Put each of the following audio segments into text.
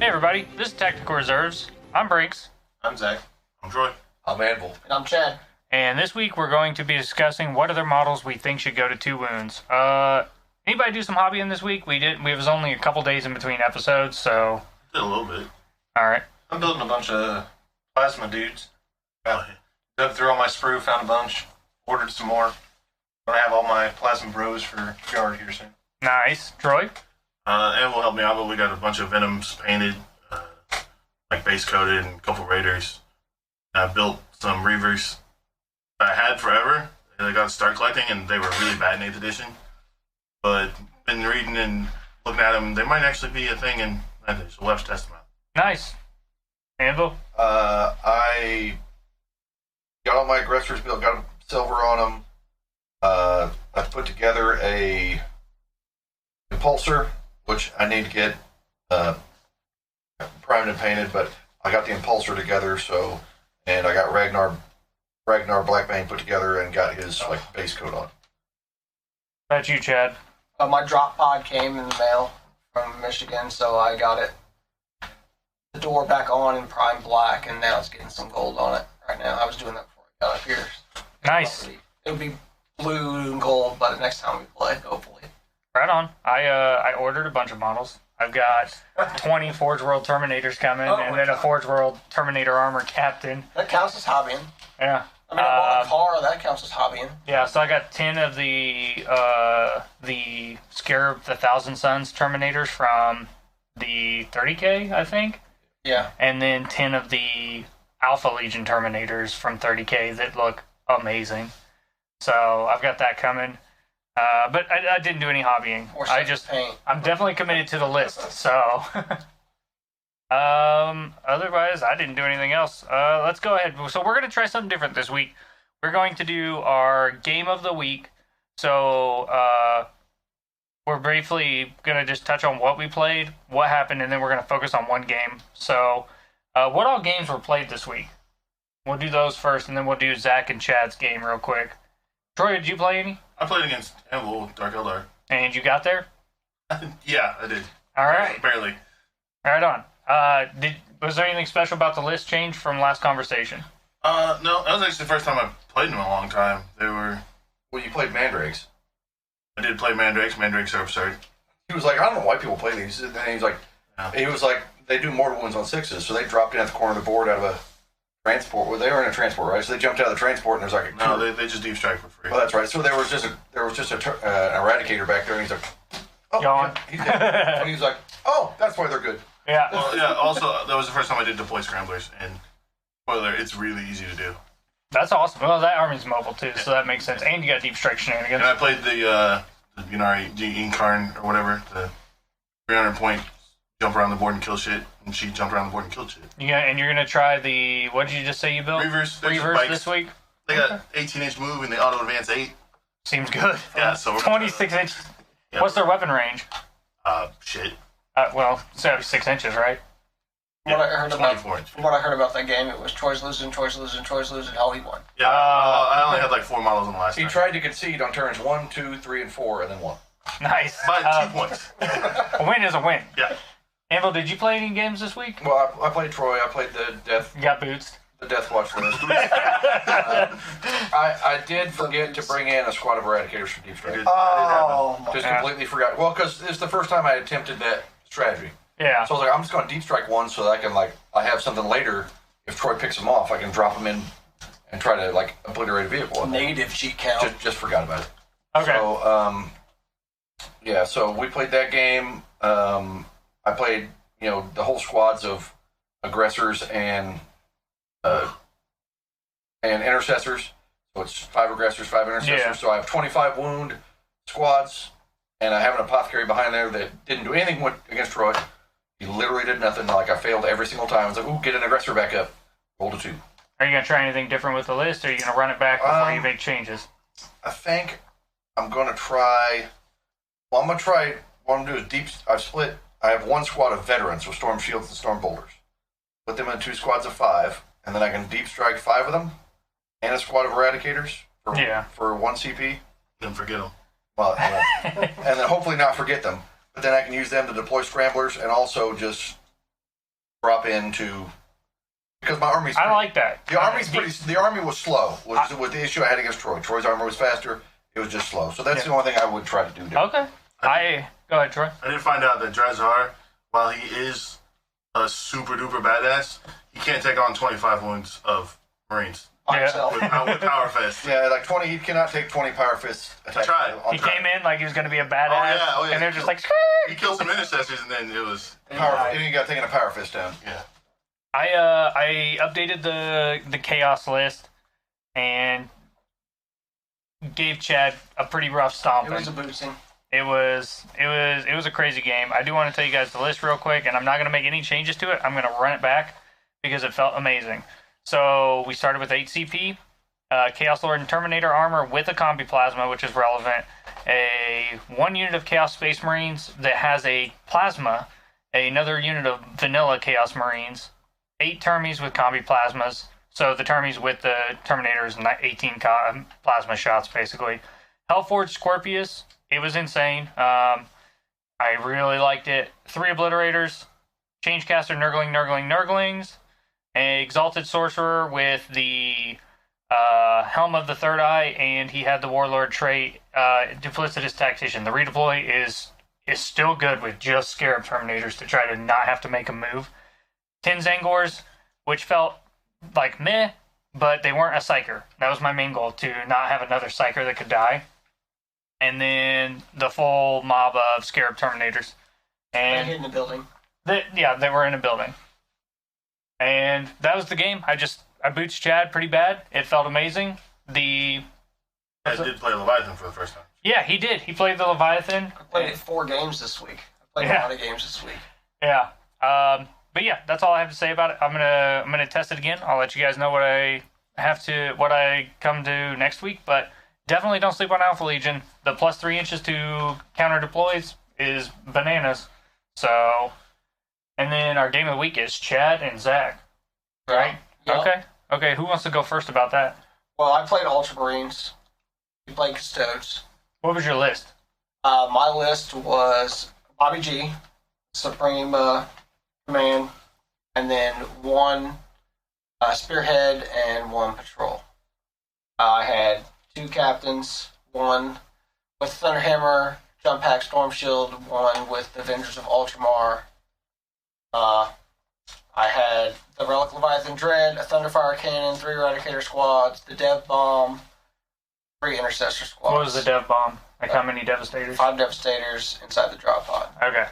Hey everybody, this is Tactical Reserves. I'm Briggs. I'm Zach. I'm Troy. I'm Anvil. And I'm Chad. And this week we're going to be discussing what other models we think should go to 2 wounds. Anybody do some hobbying this week? It was only a couple days in between episodes, so... Did a little bit. Alright. I'm building a bunch of plasma dudes. Dug through all my sprue, found a bunch, ordered some more. Gonna have all my plasma bros for yard here soon. Nice. Troy? And will help me out, but we got a bunch of Venoms painted, like base coated, and a couple Raiders. I built some Reavers I had forever. They got to start collecting, and they were really bad in 8th edition. But been reading and looking at them, they might actually be a thing in 9th edition, so we'll have to test them out. Nice. Anvil? I got all my aggressors built, got a silver on them. I put together a impulsor, which I need to get primed and painted, but I got the impulsor together, and I got Ragnar Blackbane put together and got his base coat on. How about you, Chad? My drop pod came in the mail from Michigan, so I got it. The door back on in prime black, and now it's getting some gold on it right now. I was doing that before I got up here. Nice. It'll be blue and gold by the next time we play, hopefully. Right on. I ordered a bunch of models. I've got 20 Forge World Terminators coming, and then a Forge World Terminator Armor Captain. That counts as hobbying. Yeah. I mean, I bought a car, that counts as hobbying. Yeah, so I got 10 of the Scarab, the Thousand Suns Terminators from the 30K, I think. Yeah. And then 10 of the Alpha Legion Terminators from 30K that look amazing. So I've got that coming. But I didn't do any hobbying. I'm definitely committed to the list, so. Otherwise, I didn't do anything else. Let's go ahead. So we're going to try something different this week. We're going to do our game of the week. So, we're briefly going to just touch on what we played, what happened, and then we're going to focus on one game. So, what all games were played this week? We'll do those first, and then we'll do Zach and Chad's game real quick. Was did you play any? I played against Anvil, Dark Eldar. And you got there? Yeah, I did. All right. Barely. Right on. Was there anything special about the list change from last conversation? No, that was actually the first time I've played them in a long time. Well, you played Mandrakes. I did play Mandrakes. Mandrakes are absurd. He was like, I don't know why people play these. And then he was like, they do mortal wounds on 6s, so they dropped in at the corner of the board out of a transport. Well, they were in a transport, right? So they jumped out of the transport, and there's like a... No, they just deep strike for free. Well, that's right. So there was just an Eradicator back there, and he's like, oh, Yawn. he's dead. And he's like, oh, that's why they're good. Yeah. Well, yeah, also, that was the first time I did deploy scramblers, and spoiler, it's really easy to do. That's awesome. Well, that army's mobile too, so that makes sense. And you got deep strike shenanigans. And I played the Yunari Incarn, or whatever, the 300 point jump around the board and kill shit, and she jumped around the board and killed shit. And you're going to try the, what did you just say you built? Reavers this week? They got 18-inch move, and they auto-advance 8. Seems good. Yeah, so... 26 inches. Yep. What's their weapon range? Shit. Well, it's got to be 6 inches, right? Yeah, What I heard about that game, it was Troy's losing, hell he won. Yeah, I only had like 4 models in the last He time. tried to concede on turns 1, 2, 3, and 4, and then won. Nice. By 2 points. A win is a win. Yeah. Anvil, did you play any games this week? Well, I played Troy. I played the You got boots. Death Watch list. I did forget to bring in a squad of Eradicators from Deep Strike. Just completely forgot. Well, because it's the first time I attempted that strategy. Yeah. So I was like, I'm just going to Deep Strike one so that I can, I have something later. If Troy picks them off, I can drop them in and try to, obliterate a vehicle. Negative cheat count. Just forgot about it. Okay. So, so we played that game. I played, the whole squads of aggressors and intercessors. So it's 5 aggressors, 5 intercessors. Yeah. So I have 25 wound squads, and I have an apothecary behind there that didn't do anything against Troy. He literally did nothing. I failed every single time. I was like, ooh, get an aggressor back up. Roll to 2. Are you going to try anything different with the list, or are you going to run it back before you make changes? I think I'm going to try... Well, I'm going to try... What I'm going to do is I have 1 squad of veterans with Storm Shields and Storm Bolters. Put them in 2 squads of 5, and then I can deep strike 5 of them, and a squad of Eradicators for 1 CP. Don't forget them. Well, and then hopefully not forget them. But then I can use them to deploy scramblers and also just drop into because my army's. I like that. The army's pretty. The army was slow. Was the issue I had against Troy. Troy's armor was faster. It was just slow. So that's the only thing I would try to do. Okay. Go ahead, Troy. I did find out that Drazar, while he is a super duper badass, he can't take on 25 wounds of Marines By Yeah. himself. with Power Fist. Yeah, like 20. He cannot take 20 power fists. Attacks. tried. He came in like he was going to be a badass, Oh, yeah. and they're just like, He killed some intercessors, and then it was And you got taking a power fist down. yeah. I updated the chaos list and gave Chad a pretty rough It stomping. was a booting. It was a crazy game. I do want to tell you guys the list real quick, and I'm not going to make any changes to it. I'm going to run it back because it felt amazing. So we started with 8 CP, Chaos Lord and Terminator armor with a Combi Plasma, which is relevant. 1 unit of Chaos Space Marines that has a Plasma, another unit of Vanilla Chaos Marines, 8 Termies with Combi Plasmas. So the Termies with the Terminators, 18 plasma shots, basically. Hellforged Scorpius. It was insane. I really liked it. 3 Obliterators, Changecaster Nurglings, an Exalted Sorcerer with the Helm of the Third Eye, and he had the Warlord trait, Duplicitous Tactician. The redeploy is still good with just Scarab Terminators to try to not have to make a move. 10 Zangors, which felt like meh, but they weren't a Psyker. That was my main goal, to not have another Psyker that could die. And then the full mob of Scarab Terminators. And And hid in the building. they were in a building. And that was the game. I booched Chad pretty bad. It felt amazing. I did play Leviathan for the first time. Yeah, he did. He played the Leviathan. I played 4 games this week. I played Yeah. a lot of games this week. Yeah. But yeah, that's all I have to say about it. I'm gonna test it again. I'll let you guys know what I come to next week. But definitely don't sleep on Alpha Legion. The plus 3 inches to counter deploys is bananas. So, and then our game of the week is Chad and Zach. Right? Yep. Okay. Okay. Who wants to go first about that? Well, I played Ultramarines. You played Custodes. What was your list? My list was Bobby G, Supreme Command, and then 1 Spearhead and 1 Patrol. I had 2 captains, 1 with Thunderhammer, Jump Pack, Storm Shield, 1 with the Avengers of Ultramar. I had the Relic Leviathan Dread, a Thunderfire Cannon, 3 Eradicator Squads, the Dev Bomb, 3 Intercessor Squads. What was the dev bomb? Like how many devastators? 5 Devastators inside the drop pod. Okay.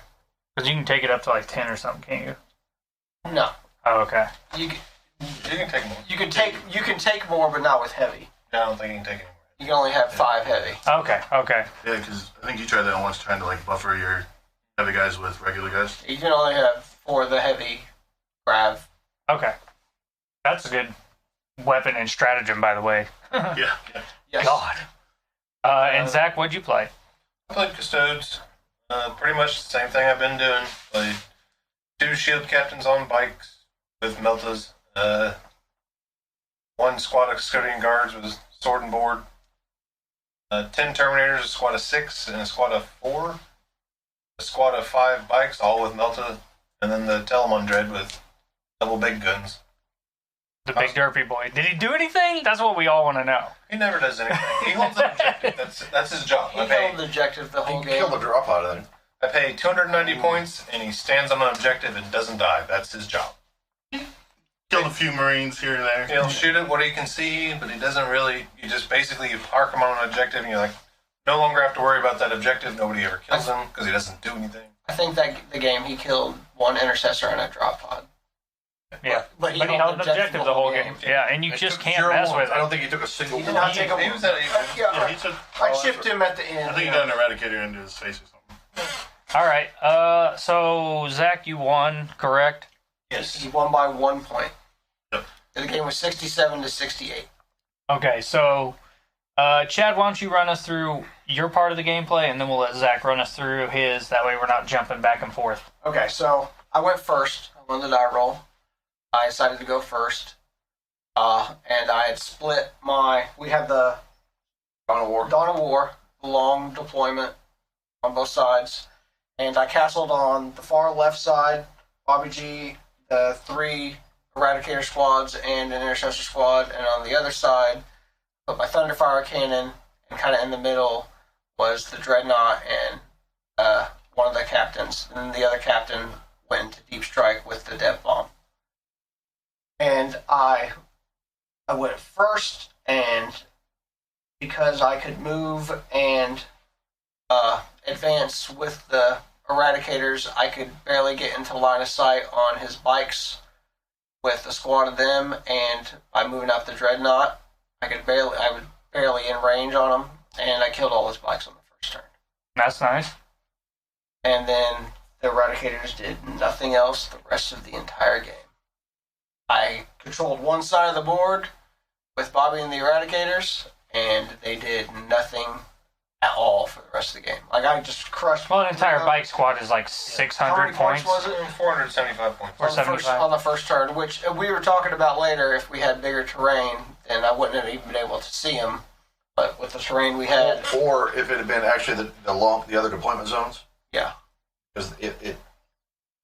Because you can take it up to like 10 or something, can't you? No, Oh, okay. you You can take more. you can take more, but not with heavy. Yeah, I don't think you can take any more. You can only have 5 heavy. Okay. Okay. Yeah, because I think you tried that once, trying to like buffer your heavy guys with regular guys. You can only have 4 of the heavy grav. Okay. That's a good weapon and stratagem, by the way. Yeah. Yes. God. And Zach, what'd you play? I played Custodes. Pretty much the same thing I've been doing. Played 2 shield captains on bikes with Meltas. 1 squad of custodian guards with sword and board. 10 Terminators, a squad of 6, and a squad of 4. A squad of 5 bikes, all with Melta. And then the Telemon Dread with double big guns. The big derpy boy. Did he do anything? That's what we all want to know. He never does anything. He holds an objective. That's his job. He held the objective the whole You game. kill the drop out of there. I pay 290 points, and he stands on an objective and doesn't die. That's his job. Killed a few Marines here and there. He'll shoot at what he can see, but he doesn't really. You just basically park him on an objective, and you're like, no longer have to worry about that objective. Nobody ever kills him because he doesn't do anything. I think that the game he killed 1 intercessor and a drop pod. Yeah. But he But he held an objective the whole game. Yeah, and you It just took can't 0 mess wounds. with I it. don't think he took a single He did wound. not take a He was at Yeah, he took. I chipped him at the end. I think he got an eradicator into his face or something. All right. So Zach, you won, correct? He won by 1 point. Yep. The game was 67 to 68. Okay. So, Chad, why don't you run us through your part of the gameplay, and then we'll let Zach run us through his. That way, we're not jumping back and forth. Okay, so I went first. I won the die roll. I decided to go first. And I had split we had the Dawn of War. Dawn of War, long deployment on both sides. And I castled on the far left side, Bobby G, 3 Eradicator squads and an Intercessor squad, and on the other side, put my Thunderfire cannon, and kind of in the middle was the Dreadnought and one of the captains. And then the other captain went into Deep Strike with the Death Bomb. And I went first, and because I could move and advance with the Eradicators, I could barely get into line of sight on his bikes with a squad of them, and by moving up the Dreadnought, I was barely in range on him, and I killed all his bikes on the first turn. That's nice. And then the Eradicators did nothing else the rest of the entire game. I controlled one side of the board with Bobby and the Eradicators, and they did nothing at all for the rest of the game. Like, I just crushed... Well, an entire bike squad is like 600 How many points points. was it? 475 points. Or On the, first, 75. on the first turn, which we were talking about later. If we had bigger terrain, then I wouldn't have even been able to see them. But with the terrain we had, Or if it had been actually the other deployment zones, yeah, because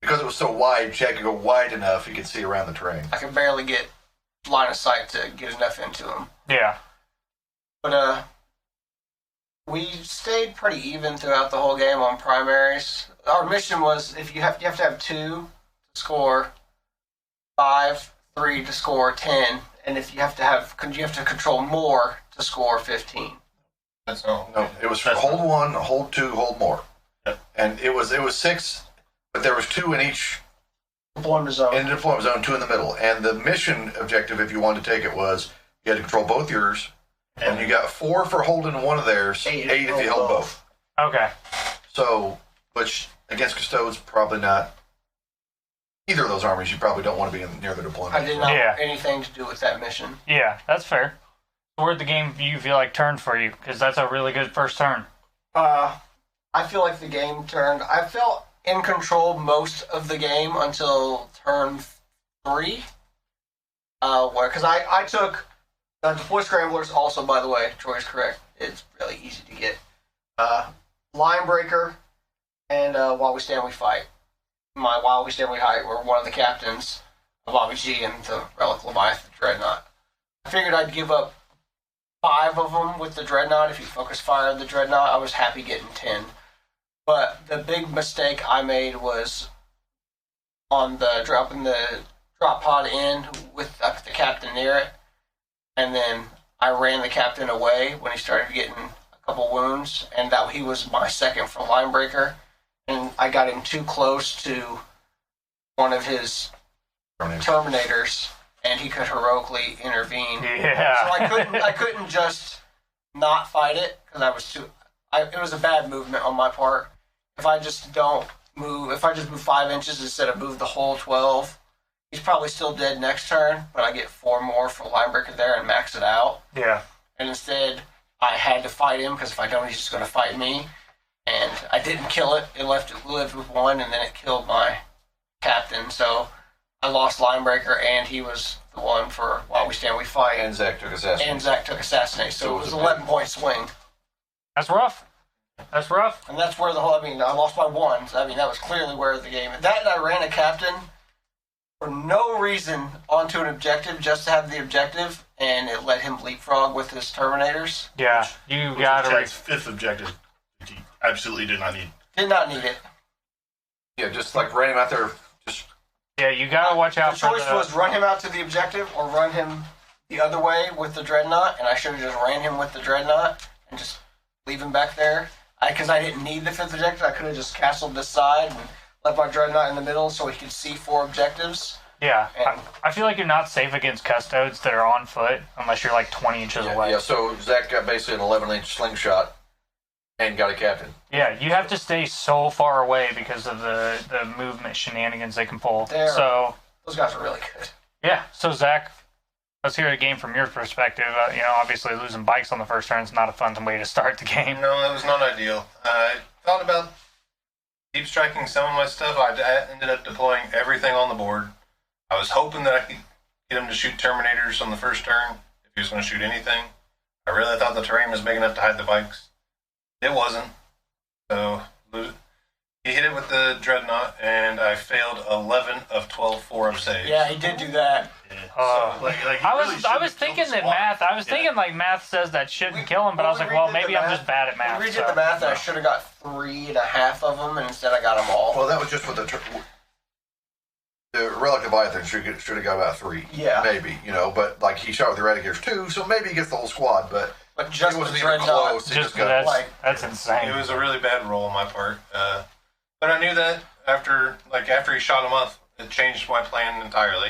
because it was so wide, Chad could go wide enough he could see around the terrain. I could barely get line of sight to get enough into them. Yeah. But we stayed pretty even throughout the whole game on primaries. Our mission was you have to have 2 to score 5, 3 to score 10, and if you have to control more to score 15. That's no. No, it was hold 1, hold 2, hold more. Yep. And it was 6, but there was 2 in each Deployment zone. in the deployment zone, 2 in the middle. And the mission objective, if you wanted to take it, was you had to control both yours, and you got 4 for holding one of theirs, 8 if you held both. Okay. So, which against Custodes, probably not. Either of those armies, you probably don't want to be near the deployment. I did not Yeah. want anything to do with that mission. Yeah, that's fair. Where'd the game you feel like turned for you? Because that's a really good first turn. I feel like the game turned. I felt in control most of the game until turn 3. Because I took deploy scramblers. Also, by the way, Troy's correct. It's really easy to get. Line breaker and while we stand we fight. My while we stand we fight were one of the captains of Bobby G and the Relic Leviathan Dreadnought. I figured I'd give up 5 of them with the Dreadnought. If you focus fire the Dreadnought, I was happy getting 10. But the big mistake I made was on the dropping the drop pod in with the captain near it, and then I ran the captain away when he started getting a couple wounds, and that he was my second for line breaker, and I got him too close to one of his Terminators, and he could heroically intervene. Yeah. So I couldn't just not fight it because I was too. It was a bad movement on my part. If I just move 5 inches instead of move the whole 12, he's probably still dead next turn. But I get 4 more for line breaker there and max it out. Yeah. And instead, I had to fight him because if I don't, he's just going to fight me. And I didn't kill it. It lived with 1, and then it killed my captain. So I lost line breaker, and he was the one for while we stand we fight. And Zach took assassinate. And Zach took assassinate. So it was an 11-point swing. That's rough. That's rough. And that's where I lost by 1. So, that was clearly where the game. That and I ran a captain for no reason onto an objective just to have the objective, and it let him leapfrog with his Terminators. Yeah. You gotta. Chad's 5th objective. He absolutely did not need. Did not need it. Yeah, just like ran him out there. Just Yeah, you gotta watch out The for choice was run him out to the objective or run him the other way with the Dreadnought, and I should have just ran him with the Dreadnought and just leave him back there. Because I didn't need the 5th objective, I could have just castled this side and left my Dreadnought in the middle so he could see 4 objectives. Yeah. And- I feel like you're not safe against Custodes that are on foot unless you're like 20 inches away. yeah, so Zach got basically an 11-inch slingshot and got a captain. Yeah, you have to stay so far away because of the movement shenanigans they can pull. They're- So, Those guys are really good. yeah. So, Zach, let's hear the game from your perspective. Obviously losing bikes on the first turn is not a fun way to start the game. No, it was not ideal. I thought about deep striking some of my stuff. I ended up deploying everything on the board. I was hoping that I could get him to shoot Terminators on the first turn if he was going to shoot anything. I really thought the terrain was big enough to hide the bikes. It wasn't. So he He hit it with the dreadnought, and I failed 11 of 12 4-up saves. Yeah, he did do that. Like, I was thinking that math. I was thinking like math says that shouldn't kill him, but I was like, well, maybe I'm just bad at math. We redid the math, and I should have got 3.5 of them, and instead I got them all. Well, that was just with the Relic Leviathan should have got about 3. Yeah. Maybe, but like he shot with the Eradicators 2, so maybe he gets the whole squad, but just he wasn't the even dreadnought. close. He Just got that's insane. It was a really bad roll on my part. But I knew that after he shot him up, it changed my plan entirely.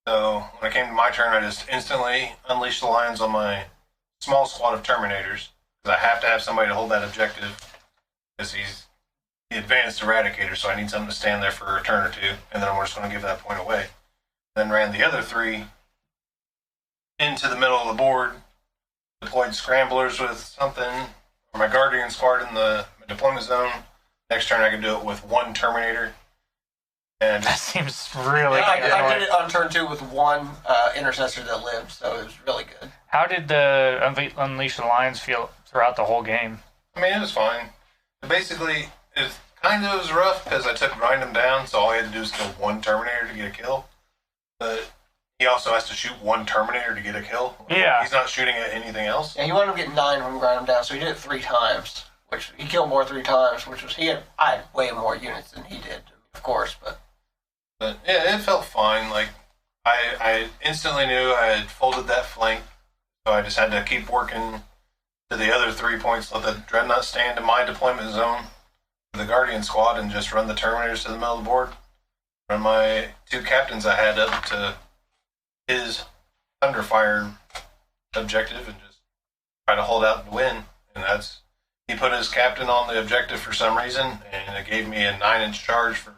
So when it came to my turn, I just instantly unleashed the lions on my small squad of Terminators, because I have to have somebody to hold that objective, because he's the advanced Eradicator, so I need something to stand there for a turn or two, and then I'm just going to give that point away. Then ran the other 3 into the middle of the board, deployed scramblers with something, or my Guardian squad in the deployment zone. Next turn I could do it with 1 Terminator. And That seems really I good. did it on turn 2 with 1 intercessor that lived, so it was really good. How did the Unleash the Lions feel throughout the whole game? I mean, it was fine. Basically, it kind of was rough because I took grind him down, so all I had to do was kill 1 Terminator to get a kill. But he also has to shoot 1 Terminator to get a kill. Yeah. He's not shooting at anything else. Yeah, he wound up getting 9 from grind him down, so he did it 3 times. Which he killed more 3 times, I had way more units than he did, of course, but yeah, it felt fine. Like I instantly knew I had folded that flank, so I just had to keep working to the other 3 points, let the Dreadnought stand in my deployment zone for the Guardian squad, and just run the Terminators to the middle of the board. Run my 2 captains I had up to his Thunderfire objective, and just try to hold out and win. And he put his captain on the objective for some reason, and it gave me a 9-inch charge for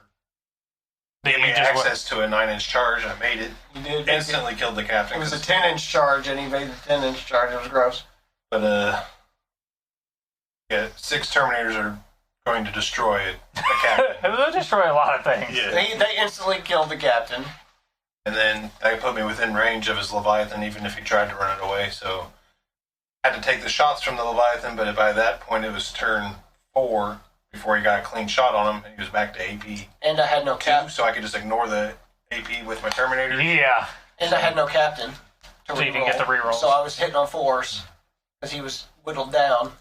gave me access to a 9-inch charge. I made it. he did. Instantly killed the captain. It was a 10-inch charge, and he made the 10-inch charge. It was gross. But yeah, 6 Terminators are going to destroy a captain. They'll destroy a lot of things. Yeah. They instantly killed the captain. And then that put me within range of his Leviathan, even if he tried to run it away. So I had to take the shots from the Leviathan, but by that point it was turn 4 before he got a clean shot on him, and he was back to AP And I had no 2, cap. so I could just ignore the AP with my Terminator. Yeah. And I had no captain. So you didn't get the rerolls. So I was hitting on 4s because he was whittled down.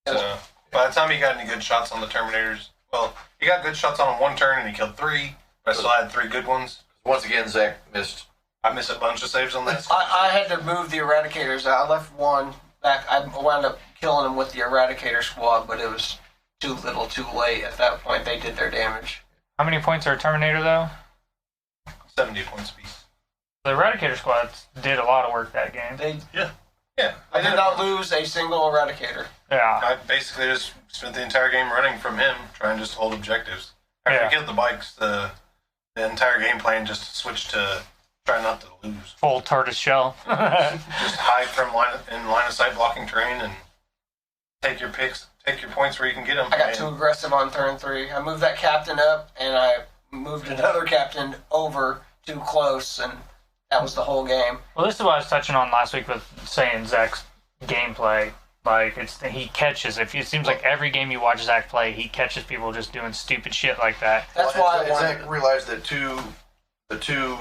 So by the time he got any good shots on the Terminators, well, he got good shots on him 1 turn and he killed 3, but I still had 3 good ones. Once again, Zach missed. I missed a bunch of saves on that. I had to move the Eradicators. I left 1 back. I wound up killing him with the Eradicator squad, but it was too little too late. At that point, they did their damage. How many points are a Terminator, though? 70 points apiece. The Eradicator squad did a lot of work that game. Yeah. I did not lose a single Eradicator. Yeah. I basically just spent the entire game running from him, trying just to hold objectives. After Yeah. I killed the bikes, the entire game plan just switched to try not to lose. Full tortoise shell. Just hide from line of sight blocking terrain and take your picks, take your points where you can get them. I got too aggressive on turn 3. I moved that captain up, and I moved another captain over too close, and that was the whole game. Well, this is what I was touching on last week with saying Zach's gameplay. Like, he catches. It seems like every game you watch Zach play, he catches people just doing stupid shit like that. That's why I Zach wanted. realized that the two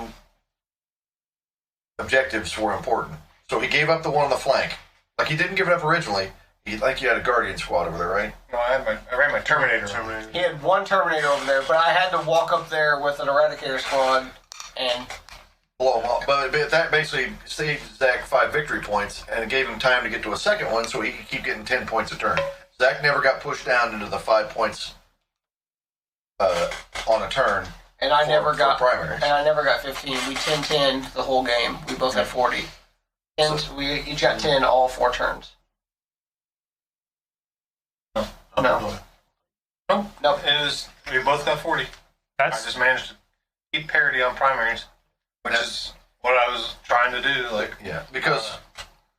objectives were important. So he gave up the one on the flank. Like, he didn't give it up originally. He had a Guardian squad over there, right? No, I ran my Terminator. He had 1 Terminator over there, but I had to walk up there with an Eradicator squad, and Blow him up. But that basically saved Zach 5 victory points, and it gave him time to get to a second one so he could keep getting 10 points a turn. Zach never got pushed down into the 5 points on a turn. and I never got primary. And I never got 15. We 10-10 the whole game. We both had 40. And we each got 10 all 4 turns. No. Nope. It was, we both got 40. I That's just managed to keep parity on primaries, which is what I was trying to do. Like, Yeah, because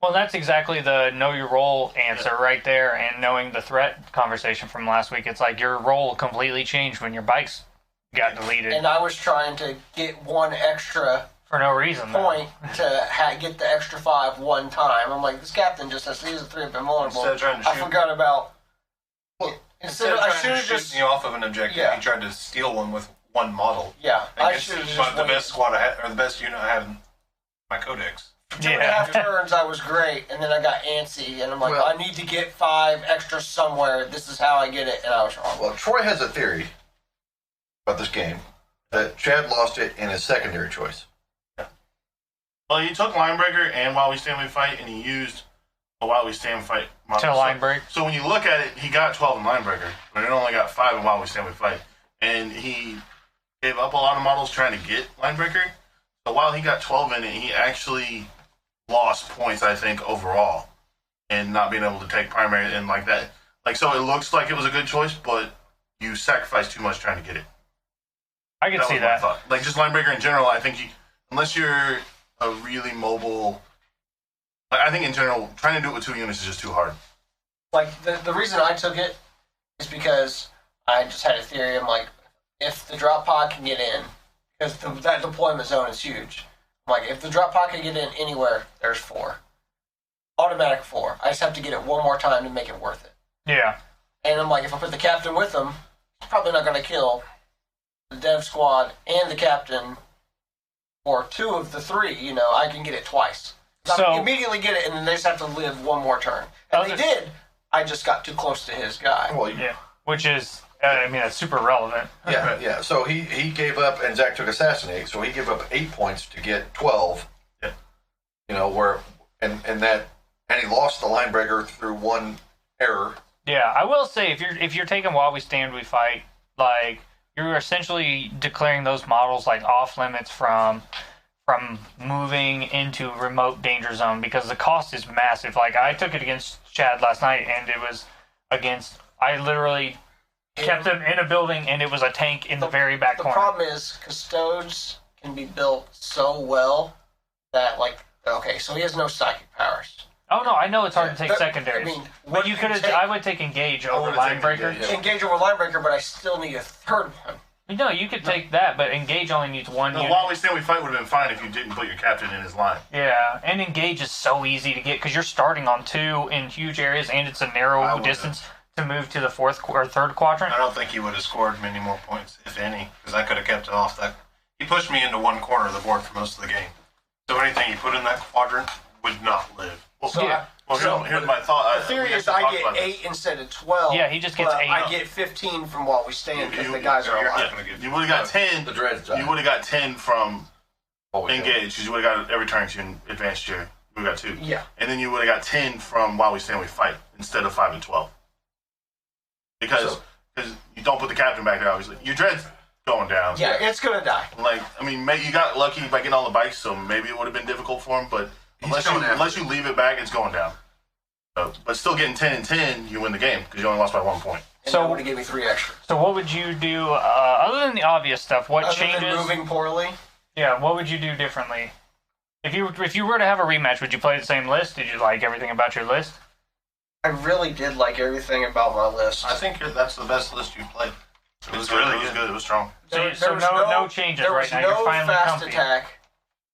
well, that's exactly the know your role answer right there. And knowing the threat conversation from last week, it's like your role completely changed when your bikes got deleted And I was trying to get 1 extra for no reason. though. point to get the extra 5 one time. I'm like, this captain just has to use a 3 up invulnerable. Instead of trying to I shoot. forgot about Instead of I trying should to have shoot just. you off of an objective, Yeah. he tried to steal one with one model. Yeah, I Against should have just. the waited. best squad I had, or the best unit I had in my codex. For 2.5 turns, I was great, and then I got antsy, and I'm like, Well- I need to get 5 extra somewhere. This is how I get it, and I was wrong. Well, Troy has a theory about this game that Chad lost it in his secondary choice. Well, he took Linebreaker and While We Stand We Fight, and he used a While We Stand We Fight model. To line break. So when you look at it, he got 12 in Linebreaker, but it only got 5 in While We Stand We Fight. And he gave up a lot of models trying to get Linebreaker. So while he got 12 in it, he actually lost points, I think, overall. And not being able to take primary and like that. Like, so it looks like it was a good choice, but you sacrificed too much trying to get it. I can see was my that. thought. Like, just Linebreaker in general, I think you, unless you're a really mobile, like, I think in general, trying to do it with 2 units is just too hard. Like, the reason I took it is because I just had a theory. I'm like, if the drop pod can get in, because that deployment zone is huge. I'm like, if the drop pod can get in anywhere, there's 4. Automatic 4. I just have to get it one more time to make it worth it. Yeah. And I'm like, if I put the captain with him, he's probably not going to kill the dev squad and the captain, or 2 of the 3. You know, I can get it twice. So- I immediately get it, and then they just have to live one more turn. And they did. I just got too close to his guy. Well, Yeah. Which is, I mean, that's super relevant. yeah. So he gave up, and Zach took Assassinate, so he gave up 8 points to get 12. Yeah. You know, and he lost the Linebreaker through 1 error. Yeah, I will say if you're taking While We Stand We Fight, like you're essentially declaring those models like off limits from moving into remote danger zone because the cost is massive. Like I took it against Chad last night, and it was against I literally kept them in a building, and it was a tank in the very back The corner. problem is custodes can be built so well that, like, okay, so he has no psychic powers. Oh no, I know it's hard to take That- secondaries. I mean, but what you do could you have. take? I would take Engage I over would've taken Linebreaker. Engage, yeah. Engage over Linebreaker, but I still need a 3rd one. No, you could take that, but Engage only needs 1 No, unit. While We Stand We Fight would have been fine if you didn't put your captain in his line. Yeah, and Engage is so easy to get because you're starting on 2 in huge areas, and it's a narrow I would've. distance to move to the 4th or 3rd quadrant. I don't think he would have scored many more points, if any, because I could have kept it off that. He pushed me into one corner of the board for most of the game. So anything he put in that quadrant would not live. Well, So Yeah. here's my thought. The theory is I get 8 instead of 12. Yeah, he just gets but 8. I get 15 from While We Stand because the guys are you're alive. not gonna get- You would have got 10. The dreads died. You would have got 10 from Always did. Engage because you would have got it every turn you advanced your. You would have got 2. Yeah. And then you would have got 10 from While We Stand We Fight instead of 5 and 12. Because you don't put the captain back there, obviously. Your dread's going down. Yeah, it's going to die. Like, I mean, you got lucky by getting all the bikes, so maybe it would have been difficult for him, but unless you leave it back, it's going down. So, but still getting 10 and 10, you win the game because you only lost by 1 point. And So- that would have given me 3 extra. So what would you do other than the obvious stuff? What Other changes? than moving poorly, Yeah, what would you do differently? If you were to have a rematch, would you play the same list? Did you like everything about your list? I really did like everything about my list. I think that's the best list you've played. It was It's good. really It was good. good. It was strong. So no changes there right was now. no You're finally fast comfy. attack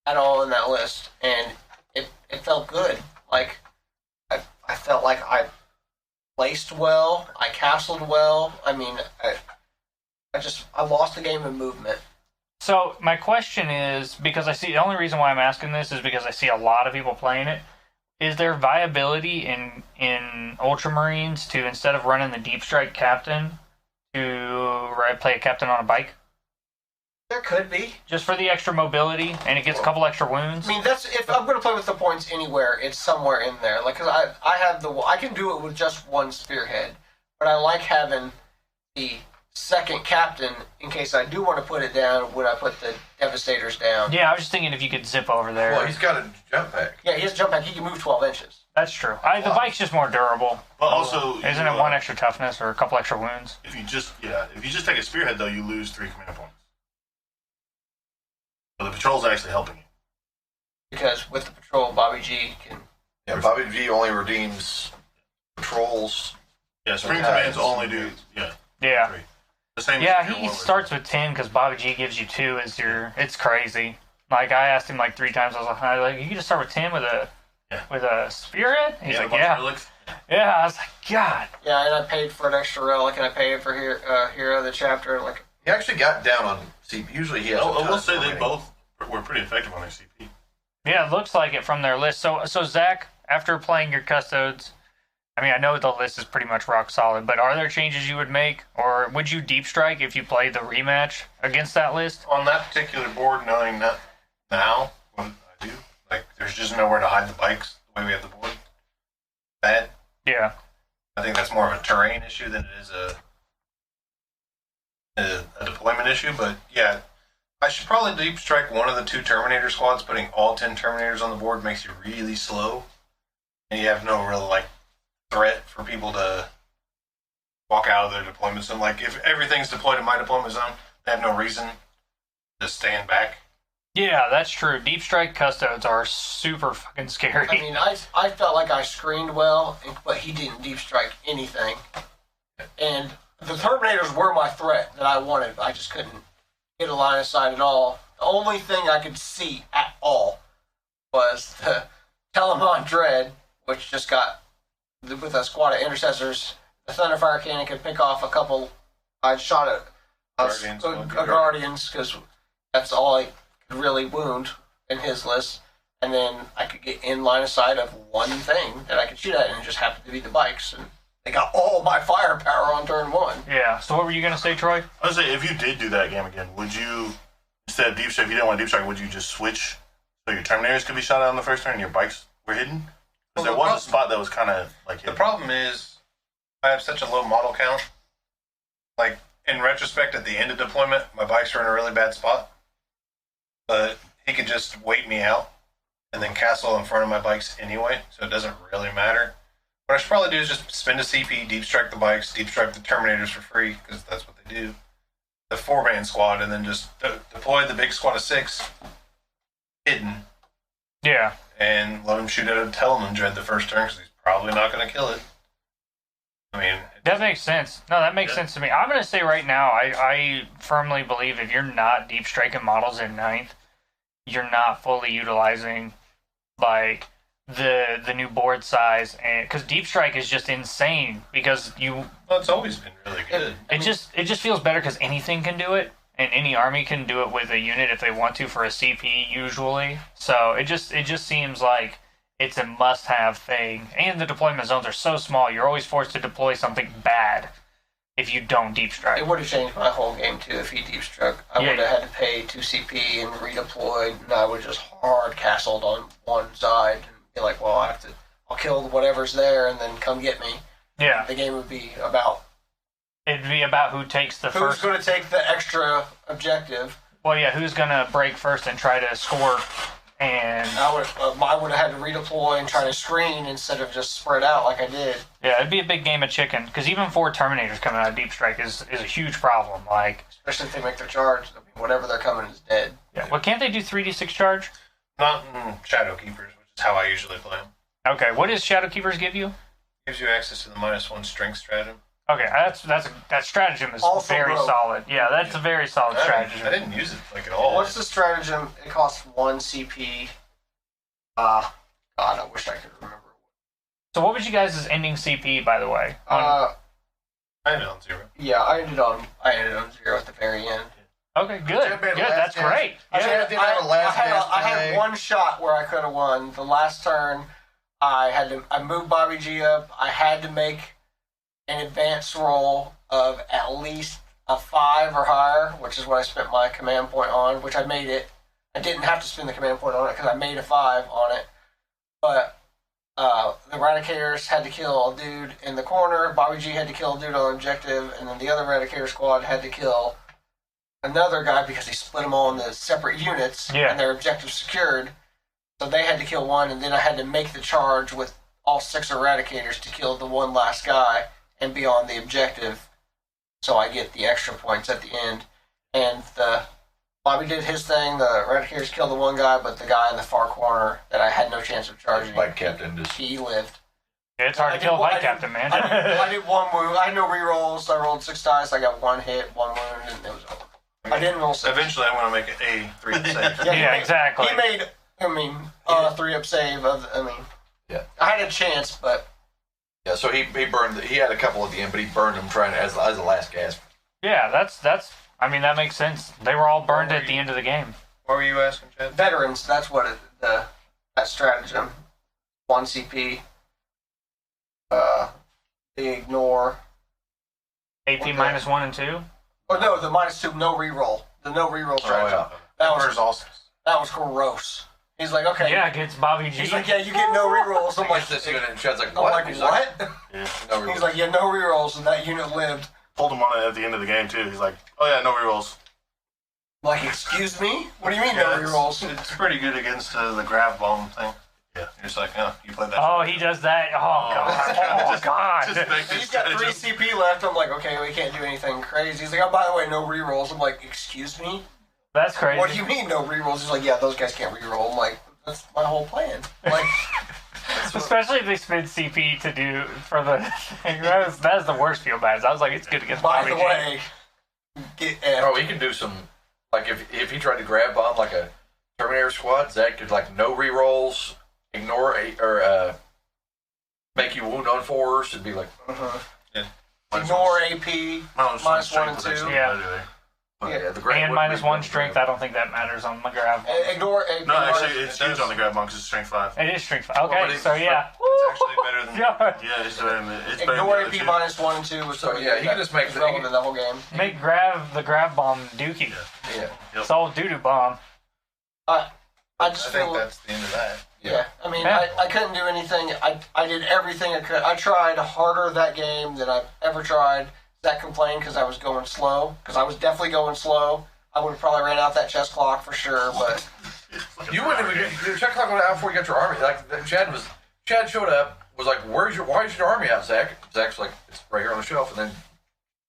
at all in that list, and it felt good. Like I felt like I placed well, I castled well. I mean, I lost the game in movement. So my question is, because I see the only reason why I'm asking this is because I see a lot of people playing it. Is there viability in Ultramarines to, instead of running the Deep Strike captain, to play a captain on a bike? There could be. Just for the extra mobility, and it gets a couple extra wounds? I mean, that's if I'm going to play with the points anywhere, it's somewhere in there. Like, 'cause I can do it with just 1 spearhead, but I like having the 2nd captain in case I do want to put it down when I put the Devastators down. Yeah, I was just thinking if you could zip over there. Well, he's got a jump pack. Yeah, he has jump pack. He can move 12 inches. That's true. The bike's just more durable. But also, Isn't it 1 extra toughness or a couple extra wounds? If you just take a spearhead though, you lose 3 command points. So the patrol's actually helping you. Because with the patrol, Bobby G can. Yeah, Bobby G only redeems patrols. Yeah, Spring Okay. Commands only do Yeah. 3. The same. Yeah, as your he warlord. starts with 10 because Bobby G gives you 2 as your. It's crazy. Like, I asked him like 3 times. I was like, you can just start with 10 with a Yeah. with a spearhead? He's Yeah, a like, bunch of yeah. relics. Yeah, I was like, God. Yeah, and I paid for an extra relic, and I paid for Hero of the Chapter. Like, He actually got down on CP. Usually he has. I will say they both were pretty effective on their CP. Yeah, it looks like it from their list. So Zach, after playing your Custodes, I mean, I know the list is pretty much rock solid, but are there changes you would make? Or would you deep strike if you played the rematch against that list? On that particular board, knowing that now, what I do, like, there's just nowhere to hide the bikes the way we have the board. Bad. Yeah. I think that's more of a terrain issue than it is a deployment issue. But yeah, I should probably deep strike one of the 2 Terminator squads. Putting all 10 Terminators on the board makes you really slow, and you have no real like threat for people to walk out of their deployment zone. Like if everything's deployed in my deployment zone, they have no reason to stand back. Yeah, that's true. Deep strike Custodes are super fucking scary. I mean, I felt like I screened well, but he didn't deep strike anything. And the Terminators were my threat that I wanted, but I just couldn't get a line of sight at all. The only thing I could see at all was the Telemon Dread, which just got, with a squad of intercessors, the Thunderfire Cannon could pick off a couple. I shot at Guardians, because that's all I could really wound in his list. And then I could get in line of sight of one thing that I could shoot at, and it just happened to be the bikes. And they got all my firepower on turn 1. Yeah, so what were you going to say, Troy? I would say if you did do that game again, would you, instead of deep strike, if you didn't want deep strike, would you just switch so your Terminators could be shot out on the first turn and your bikes were hidden? Because there was a spot that was kind of like hidden. The problem is, I have such a low model count. Like, in retrospect, at the end of deployment, my bikes were in a really bad spot. But he could just wait me out and then castle in front of my bikes anyway, so it doesn't really matter. What I should probably do is just spend a CP, deep strike the bikes, deep strike the Terminators for free, because that's what they do. The 4-man squad, and then just deploy the big squad of 6 hidden. Yeah. And let him shoot at a Telemon Dread the first turn, because he's probably not going to kill it. I mean, That makes sense. No, that makes sense to me. I'm going to say right now, I firmly believe if you're not deep striking models in 9th, you're not fully utilizing, like, the new board size, and because deep strike is just insane, because well, it's always been really good. it just feels better because anything can do it, and any army can do it with a unit if they want to for a CP usually. So it just seems like it's a must-have thing, and the deployment zones are so small. You're always forced to deploy something bad if you don't deep strike. It would have changed my whole game too if he deep struck. I would have had to pay 2 CP and redeployed, and I would just hard castled on one side and be like, well, I'll kill whatever's there and then come get me. Yeah. The game would be about It'd be about who takes the who's first. going to take the extra objective. Well, yeah, who's going to break first and try to score. And I would have had to redeploy and try to screen instead of just spread out like I did. yeah, it'd be a big game of chicken, because even 4 Terminators coming out of deep strike is a huge problem. Like, Especially if they make their charge. I mean, whatever they're coming is dead. yeah, well, can't they do 3d6 charge? Not in Shadow Keepers, which is how I usually play them. Okay, what does Shadow Keepers give you? Gives you access to the -1 strength stratagem. Okay, that stratagem is Also very rogue. solid. Yeah, that's a very solid stratagem. I didn't use it like at all. What's the stratagem? It costs 1 CP. God, I wish I could remember. So what was you guys' ending CP, by the way? I know, 0. Yeah, I ended on 0 at the very end. Okay, good. Should have been Good, last that's chance. great. I Yeah. didn't have a last dance I had today. one shot where I could have won. The last turn, I moved Bobby G up. I had to make an advance roll of at least a 5 or higher, which is what I spent my command point on, which I made it. I didn't have to spend the command point on it because I made a 5 on it. But the Eradicators had to kill a dude in the corner. Bobby G had to kill a dude on objective, and then the other Eradicator squad had to kill another guy because he split them all into separate units, Yeah. and their objectives secured. So they had to kill one, and then I had to make the charge with all 6 Eradicators to kill the one last guy and be on the objective. So I get the extra points at the end. And Bobby did his thing. The Eradicators killed the one guy, but the guy in the far corner that I had no chance of charging, Bike captain just he lived. It's hard to kill a White Captain, man. I did 1 wound. I had no rerolls. I rolled 6 dice. I got 1 hit, 1 wound, and it was over. I didn't roll 6. Eventually, I want to make it a 3 save. Yeah, exactly. He made, 3-up save. I had a chance, but Yeah, so he burned. He had a couple at the end, but he burned them trying as the last gasp. Yeah, that's. I mean, that makes sense. They were all burned at the end of the game. What were you asking, Chad? veterans, that's what that stratagem. 1 CP. They ignore. AP Okay. minus 1 and 2. Oh no, the -2, no reroll. The no reroll stratagem. yeah. That Emperor's was awesome. that was gross. He's like, okay. Yeah, against Bobby G. He's like, yeah, you get no rerolls. I'm like, This unit, and Chad's like, I'm what? like, He's what? Yeah. No, He's like, yeah, no rerolls, and that unit lived. Pulled him on it at the end of the game too. He's like, "Oh yeah, no rerolls." I'm like, excuse me? What do you mean Yeah, no rerolls? it's pretty good against the grab bomb thing. Yeah. You're just like, oh, you played that. Oh, he does that. Oh, God. Oh, God. Just make this He's got 3 stratagem. CP left. I'm like, okay, we can't do anything crazy. He's like, oh, by the way, no rerolls. I'm like, excuse me? That's crazy. What do you mean no rerolls? He's like, yeah, those guys can't reroll. I'm like, that's my whole plan. Like, Especially if they spend CP to do for the thing. That is the worst feel bad. I was like, it's good against by Bobby the G. way, get Oh, he can do some. Like if he tried to grab bomb like a Terminator squad, Zach could like no rerolls, ignore make you wound on 4s, and be like, ignore AP. Minus Minus strength 1 and was 2. actually Yeah. better there. but, Yeah. the grab And wouldn't minus be 1 good strength. grab. I don't think that matters on the grab. Ignore AP. No, actually, minus- it's huge on the grab bomb because it's strength 5. It is strength. but Okay, it's- so yeah. It's actually better than. Yeah. Yeah, it's better than it's better Ignore than the AP other two. minus 1 and 2 was So, pretty yeah, good. he can just make That was the- relevant in the whole game. Make the grab bomb dookie. Yeah. It's all doo-doo bomb. I just I think feel that's the end of that. yeah. I mean, Yeah. I couldn't do anything. I did everything I could. I tried harder that game than I've ever tried. Zach complained because I was going slow. Because I was definitely going slow. I would have probably ran out that chest clock for sure. But You wouldn't even get your check clock went out before you got your army. Like Chad showed up, was like, why is your army out, Zach? Zach's like, it's right here on the shelf, and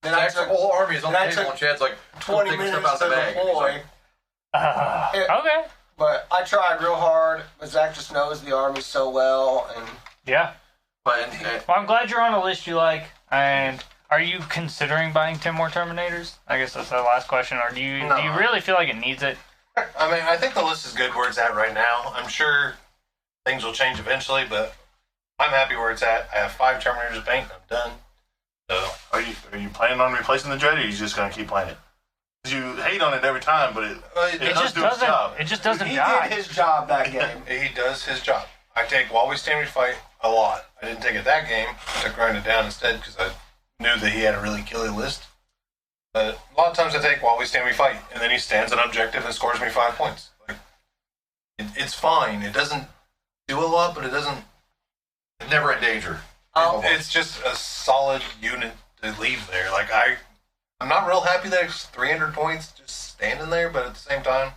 then Zach's I took whole army is on the then I table, took and Chad's like, 20 taking minutes stuff to out the bag. He's deploy. like, Okay. But I tried real hard. But Zach just knows the army so well, and Yeah. but Well, I'm glad you're on a list you like. And are you considering buying 10 more Terminators? I guess that's the last question. Or do you really feel like it needs it? I mean, I think the list is good where it's at right now. I'm sure things will change eventually, but I'm happy where it's at. I have 5 Terminators to paint. I'm done. So Are you planning on replacing the Dread, or are you just gonna keep playing it? 'Cause you hate on it every time, but it It does just do its doesn't. job. It just doesn't he die. did his job that game. he does his job. I take While We Stand We Fight a lot. I didn't take it that game. I took Grind It Down instead because I knew that he had a really killy list. But a lot of times I take While We Stand We Fight, and then he stands an objective and scores me 5 points. Like, it's fine. It doesn't do a lot, but it doesn't. never in danger. It's just a solid unit to leave there. Like I'm not real happy that it's 300 points just standing there, but at the same time,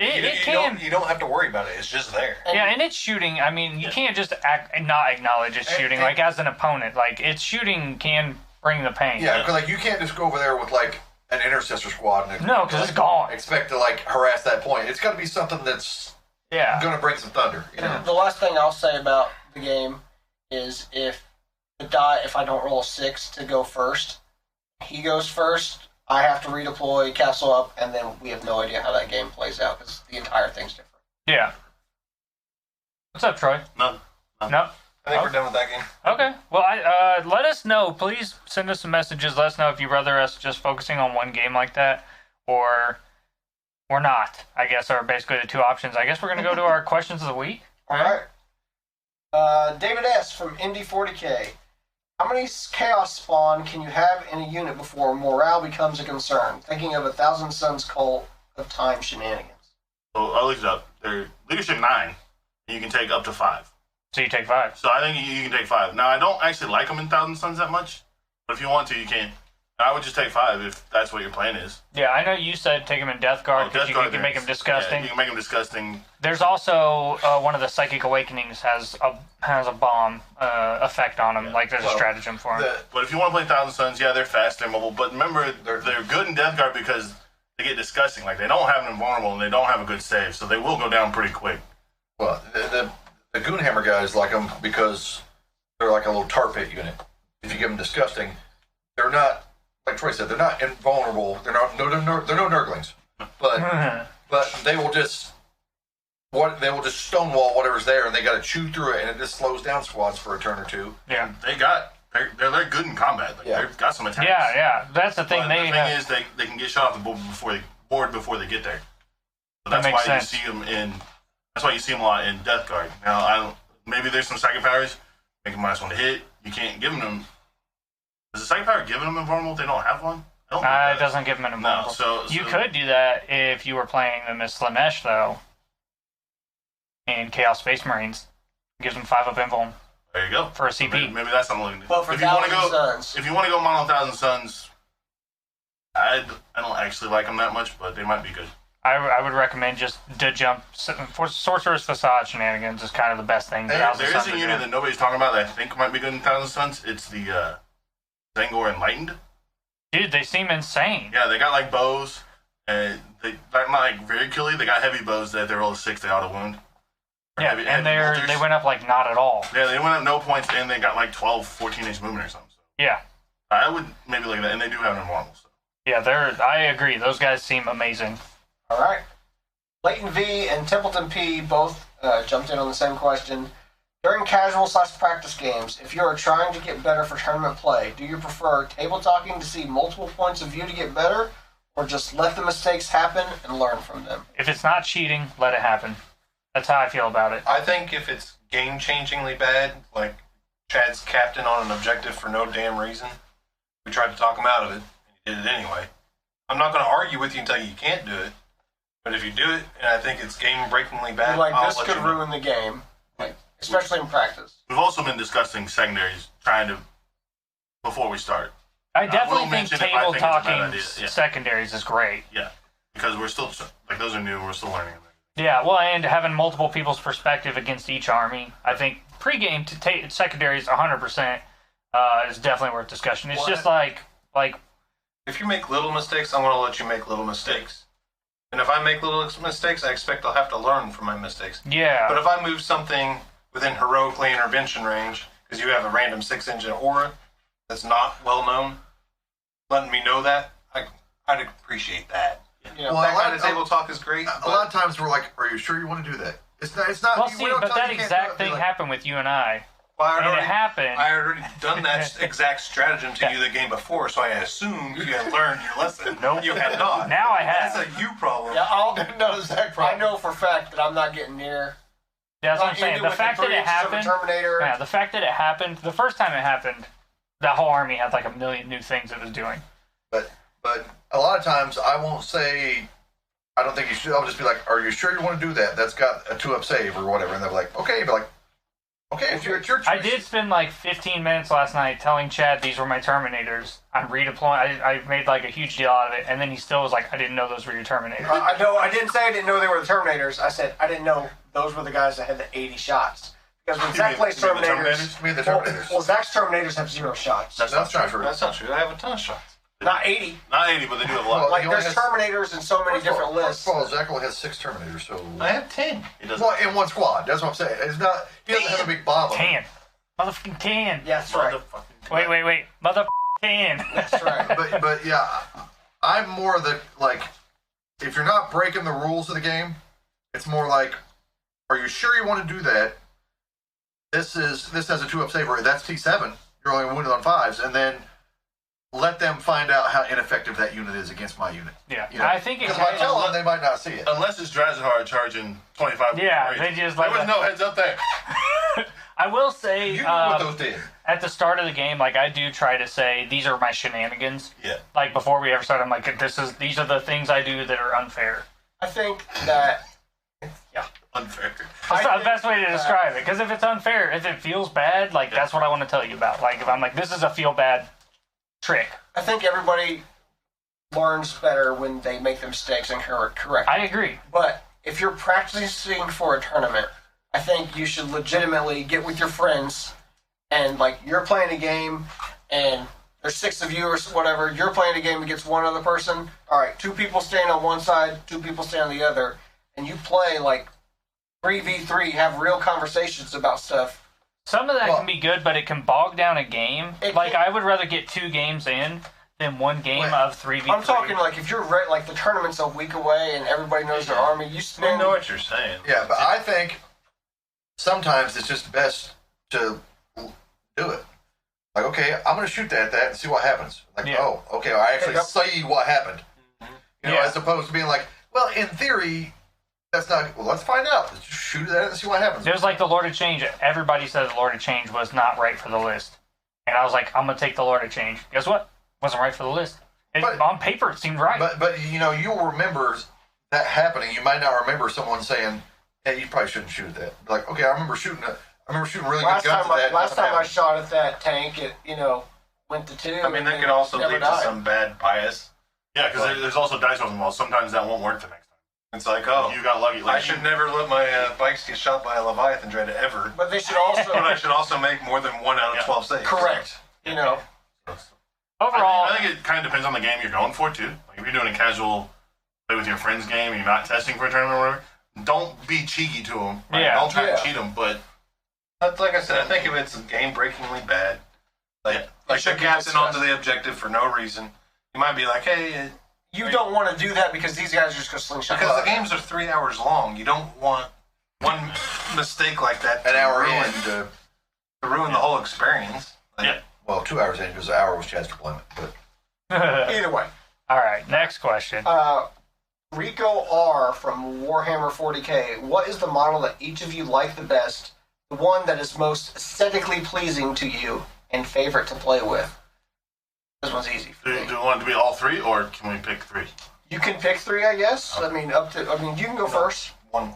It can. you don't have to worry about it. It's just there. Yeah, and it's shooting. I mean, you can't just not acknowledge it's shooting. Like as an opponent, like it's shooting can bring the pain. Yeah, because like you can't just go over there with like an intercessor squad and No, because it's gone. expect to like harass that point. It's got to be something that's Yeah. going to bring some thunder. You know? The last thing I'll say about the game is if I don't roll a 6 to go first, he goes first. I have to redeploy, castle up, and then we have no idea how that game plays out because the entire thing's different. Yeah. What's up, Troy? No. No. I think we're done with that game. Okay. Well, let us know. Please send us some messages. Let us know if you'd rather us just focusing on one game like that, or not. I guess are basically the two options. I guess we're gonna go to our questions of the week. All right. David S. from Indy 40K. How many chaos spawn can you have in a unit before morale becomes a concern? Thinking of 1,000 Suns cult of time shenanigans. So I looked it up. They're leadership 9. And you can take up to 5. So you take 5. So I think you can take 5. Now I don't actually like them in Thousand Suns that much, but if you want to, you can. I would just take 5 if that's what your plan is. Yeah, I know you said take him in Death Guard because you can make him disgusting. Yeah, you can make them disgusting. There's also one of the Psychic Awakenings has a bomb effect on him. Yeah. Like there's a stratagem for him. But if you want to play Thousand Suns, yeah, they're fast, they're mobile. But remember, they're good in Death Guard because they get disgusting. Like they don't have an invulnerable and they don't have a good save, so they will go down pretty quick. Well, the Goonhammer guys like them because they're like a little tar pit unit. If you give them disgusting, they're not, like Troy said, they're not invulnerable. They're no Nurglings, but they will just they will just stonewall whatever's there, and they got to chew through it, and it just slows down squads for a turn or two. Yeah. They're good in combat. Like, Yeah. They've got some attacks. Yeah. That's the thing. But the thing is, they can get shot off the board before they get there. So That that's makes why sense. you see them in. That's why you see them a lot in Death Guard. Now, maybe there's some psychic powers. Make them -1 to hit. You can't give them. Is the psychic power giving them invulnerable if they don't have one? I don't think It does. doesn't give them an invulnerable. So You could do that if you were playing them as Slanesh, though, in Chaos Space Marines. It gives them 5-up invuln There you go. for a CP. Maybe that's something looking to do. But for If you want to Thousand go, Suns, if you want to go mono Thousand Suns, I don't actually like them that much, but they might be good. I would recommend just to jump for Sorcerer's Facade shenanigans is kind of the best thing. There Thousand is Suns a are unit doing. that nobody's talking about that I think might be good in Thousand Suns. It's the Zangor Enlightened. Dude, they seem insane. Yeah, they got like bows, and they're not like very killy. They got heavy bows that they roll a 6, they auto wound. Or Yeah, heavy and bolters. they went up like not at all. Yeah, they went up no points, and they got like 12, 14-inch movement or something. So Yeah, I would maybe look at that, and they do have an invulnerable. So. yeah, I agree. Those guys seem amazing. all right. Leighton V and Templeton P both jumped in on the same question. During casual/practice games, if you are trying to get better for tournament play, do you prefer table talking to see multiple points of view to get better, or just let the mistakes happen and learn from them? If it's not cheating, let it happen. That's how I feel about it. I think if it's game-changingly bad, like Chad's captain on an objective for no damn reason, we tried to talk him out of it, and he did it anyway. I'm not going to argue with you and tell you can't do it, but if you do it, and I think it's game-breakingly bad, Like, I'll this let could you know. ruin the game, like, especially in practice. We've also been discussing secondaries, trying to before we start. I definitely will think mention if I table think it's a bad talking idea, yeah. secondaries is great. Yeah, because we're still like those are new, and we're still learning them. Yeah, well, and having multiple people's perspective against each army, I think pregame to secondaries 100% is definitely worth discussion. It's Well, just like If you make little mistakes, I'm going to let you make little mistakes. And if I make little mistakes, I expect I'll have to learn from my mistakes. yeah, But if I move something within heroically intervention range, because you have a random 6-engine aura that's not well known, letting me know that, I'd appreciate that. You know, Well, That a lot kind of table talk is great. A lot of times we're like, "Are you sure you want to do that?" It's not. well, we see, don't but tell that you can't exact do it. thing Be like, happened with you and I, Well, and it happened. I already done that exact stratagem to you the game before, so I assumed you had learned your lesson. Nope. You had not. Now I have. That's a you problem. yeah, No, Zach, I problem. know for a fact that I'm not getting near. That's what I'm Not saying. ending The with fact that 3 it inches of a happened, Terminator. yeah, the fact that it happened, the first time it happened, that whole army had like a million new things it was doing. But a lot of times I won't say, I don't think you should. I'll just be like, "Are you sure you want to do that? That's got a 2-up save or whatever." And they're like, "Okay," but like, "Okay, it's your choice." I did spend like 15 minutes last night telling Chad these were my Terminators. I'm redeploying. I made like a huge deal out of it, and then he still was like, "I didn't know those were your Terminators." I know. I didn't say I didn't know they were the Terminators. I said I didn't know those were the guys that had the 80 shots. Because when Zach plays you mean the Terminators, I mean, the well, Terminators. well, Zach's Terminators have 0 shots. That's not true. That's not true. I have a ton of shots. Not 80. Not 80, but they do have a lot. Well, Like he only there's has- Terminators in so many different lists. First of all, Zach only has 6 Terminators, so I have 10. He doesn't. well, in one squad. That's what I'm saying. It's not. He doesn't have a big bomb. on him. 10. Motherfucking 10. Yeah, that's right. Motherfucking- Wait. Motherfucking 10. That's right. But yeah, I'm more the like, if you're not breaking the rules of the game, it's more like, are you sure you want to do that? This has a 2-up saver. That's T7. You're only wounded on 5s, and then let them find out how ineffective that unit is against my unit. Yeah. You know? I think it Because if I kind tell of, them, they might not see it. Unless it's Drazahar charging 25. Yeah, range. they just there like was no heads up there. I will say You knew what those did. at the start of the game, like I do try to say these are my shenanigans. Yeah. Like before we ever start, I'm like, these are the things I do that are unfair. I think that. Yeah. Unfair. That's the best way to describe it. Because if it's unfair, if it feels bad, like that's what I want to tell you about. Like if I'm like, this is a feel bad trick. I think everybody learns better when they make the mistakes and correct. I agree. But if you're practicing for a tournament, I think you should legitimately get with your friends and like you're playing a game and there's 6 of you or whatever. You're playing a game against one other person. All right, 2 people stand on one side, 2 people stand on the other, and you play like 3v3, have real conversations about stuff. Some of that Well- can be good, but it can bog down a game. It Like can- I would rather get 2 games in than one game Wait. of 3v3. I'm talking like if you're like the tournament's a week away and everybody knows their army, you I spend. know what you're saying. Yeah, but I think sometimes it's just best to do it. Like, okay, I'm going to shoot that and see what happens. Like, Yeah. oh, okay, I actually see what happened. You know, Yeah. as opposed to being like, well, in theory, that's not. Well, let's find out. Let's just shoot at it and see what happens. It was like the Lord of Change. Everybody said the Lord of Change was not right for the list. And I was like, I'm going to take the Lord of Change. Guess what? Wasn't right for the list. But- On paper, it seemed right. But you know, you'll remember that happening. You might not remember someone saying, "Hey, you probably shouldn't shoot at that." Like, okay, I remember shooting really Last good guns time, at that. last nothing time I happened. shot at that tank, it went to 2. I mean, that and could also never lead died. to some bad bias. Yeah, because there's also dice rolls involved. Sometimes that won't work the next time. It's like, oh, You got lucky. I should never let my bikes get shot by a Leviathan Dread ever. But they should also But I should also make more than 1 out of Yeah. 12 saves. correct. Overall, I think it kind of depends on the game you're going for too. Like if you're doing a casual play with your friends game, and you're not testing for a tournament or whatever. Don't be cheeky to them. Right? Yeah. Don't try Yeah. to cheat them, but That's like I said. I think if it's game-breakingly bad, like Yeah. like should the be captain discussed. onto the objective for no reason, you might be like, hey, You don't want to do that because these guys are just going to slingshot. because the games are 3 hours long. You don't want one mistake like that An to hour ruin, in, to ruin the whole experience. Like, Yeah. well, 2 hours in because an hour was chance deployment. But Either way. all right, next question. Rico R from Warhammer 40k. What is the model that each of you like the best? The one that is most aesthetically pleasing to you and favorite to play with? This one's easy for do me. you want it to be all 3, or can we pick 3? You can pick 3, I guess. I mean, you can go first. one.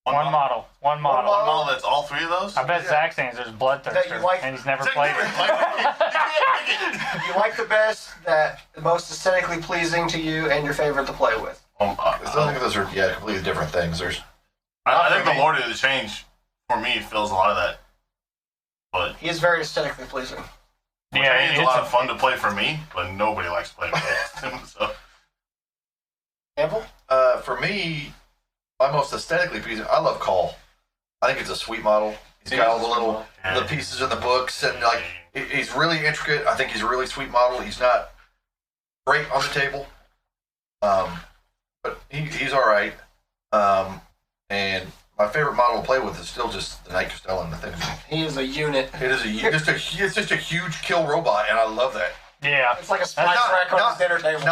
One model. One model. model. Model that's all 3 of those. I bet Yeah. Zach's answer is Bloodthirster, That you like- and he's never Zach played never it. played it. You like the best, that the most aesthetically pleasing to you, and your favorite to play with. I think those are completely different things. There's I think the Lord of the Change for me fills a lot of that. But He is very aesthetically pleasing. Yeah, it's a lot of fun to play for me, but nobody likes playing with him. So Campbell? for me, my most aesthetically pleasing. I love Call. I think it's a sweet model. He's got all the little the pieces in the books, and like he's really intricate. I think he's a really sweet model. He's not great on the table, but he's all right. And my favorite model to play with is still just the Knight Castellan. The thing, He is a unit. it is it's just a huge kill robot, and I love that. Yeah. It's like a splash Not- rack on not- his dinner table.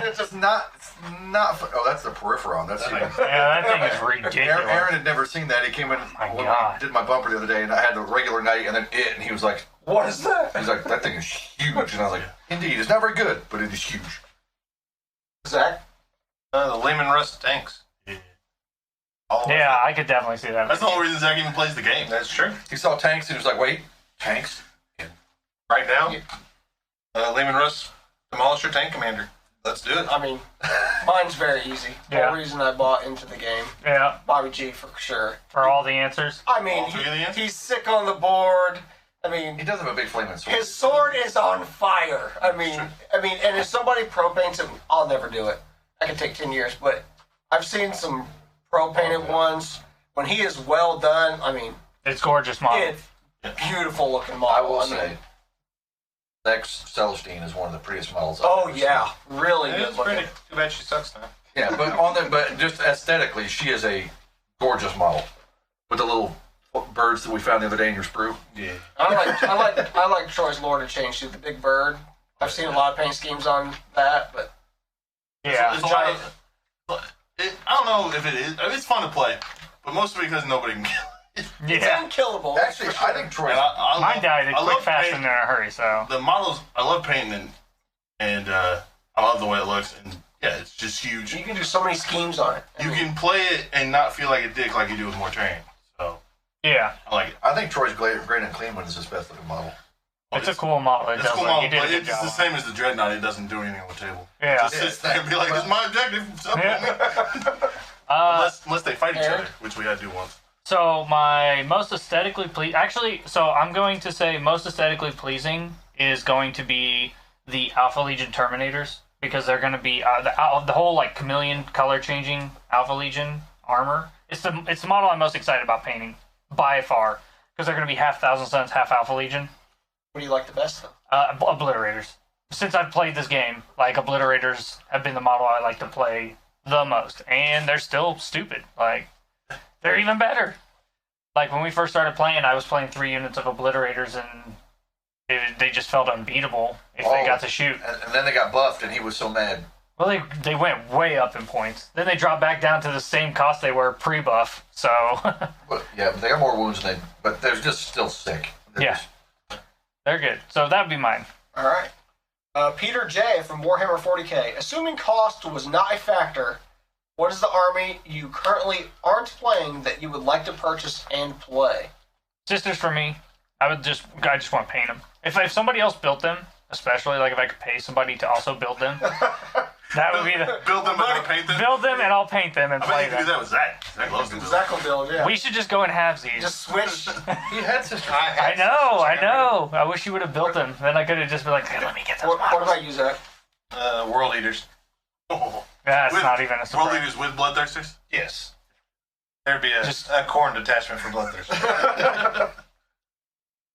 It's just not. Oh, that's the Peripheron. That's Yeah, that thing is ridiculous. Aaron had never seen that. He came in My when God. we did my bumper the other day, and I had the regular Knight and then it, and he was like, What is that? that thing is huge, and I was like, indeed, it's not very good, but it is huge. Zach? The Lehman Russ tanks. All of Yeah, it. I could definitely see that. that's the whole reason Zach even plays the game. That's true. He saw tanks, and he was like, wait, tanks? Right now, Lehman Russ, Demolisher Tank Commander. Let's do it. I mean, mine's very easy. Yeah. The reason I bought into the game. Yeah, Bobby G for sure. for all the answers. I mean, All three of the answers? he's sick on the board. I He mean, does have a big flaming sword. his sword is on fire. I mean, and if somebody pro paints it, I'll never do it. I could take 10 years, but I've seen some pro painted ones. When he is well done, I mean, It's gorgeous model. it's beautiful looking I model. will mean, say, Lex Celestine is one of the prettiest models. I've oh ever yeah, really It good is looking. pretty. Too bad she sucks now. seen. Yeah, but just aesthetically, she is a gorgeous model with the little birds that we found the other day in your sprue. Yeah. I like Troy's Lord of Change too, the big bird. I've seen a lot of paint schemes on that, but Yeah. It's a lot of, I don't know if it is. It's fun to play, but mostly because nobody can kill it. it's Yeah. unkillable. Actually, I think Troy. And I Mine love- died I quick, love fast, paint- and in a hurry, so. The models, I love painting, and I love the way it looks, and yeah, it's just huge. You can do so many schemes on it. I You mean, can play it and not feel like a dick like you do with more training. So Yeah. I like it. I think Troy's Great and Clean One is his best looking model. It's a cool model. It It's does cool look, model, you did a but good it's job. the same as the Dreadnought. It doesn't do anything on the table. Yeah. Just sits there and be like, "This is my objective." Unless they fight each Aaron? other, which we had to do once. So my most aesthetically so I'm going to say most aesthetically pleasing is going to be the Alpha Legion Terminators, because they're going to be the whole like chameleon color changing Alpha Legion armor. It's the model I'm most excited about painting by far, because they're going to be half Thousand Suns, half Alpha Legion. what do you like the best though? Obliterators. since I've played this game, like Obliterators have been the model I like to play the most, and they're still stupid. Like they're even better. Like when we first started playing, I was playing 3 units of Obliterators, and they just felt unbeatable if they got to shoot. And then they got buffed, and he was so mad. Well, they went way up in points. Then they dropped back down to the same cost they were pre-buff. So But they got more wounds than but they're just still sick. they're good. So that would be mine. All right. Peter J. from Warhammer 40K. Assuming cost was not a factor, what is the army you currently aren't playing that you would like to purchase and play? Sisters for me. I just want to paint them. If somebody else built them, especially like if I could pay somebody to also build them, that would be the Build them and paint them. build them and I'll paint them and I play bet you can do them. that with Zach. Zach loves to build. Zach will build, yeah. We should just go in halvesies. Just switch. He had sisters. I know. I wish you would have built them. Then I could have just been like, hey, let me get those What models. about you, Zach? World Eaters. Oh. That's With- not even a World surprise. leaders with bloodthirsters. Yes. There'd be Just- a corn detachment for Bloodthirster.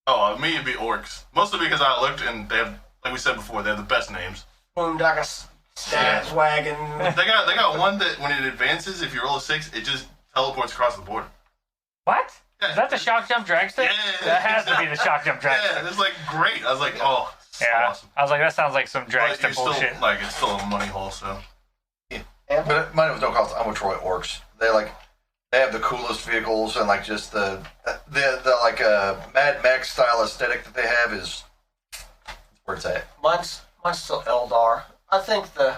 Oh, me it'd be orcs. Mostly because I looked and they have, like we said before, they have the best names. Boondocka Stats Wagon. They got one that when it advances, if you roll a 6, it just teleports across the board. What? Is that the shock jump dragster? Yeah. That has to be the shock jump dragster. Yeah, it's like great. I was like, oh, so Yeah. awesome. I was like, that sounds like some But dragster you're still bullshit. like it's still a money hole. So But mine was no cost. I'm with Troy Orcs. They have the coolest vehicles and like just the like Mad Max style aesthetic that they have is where it's at. Mine's still Eldar. I think the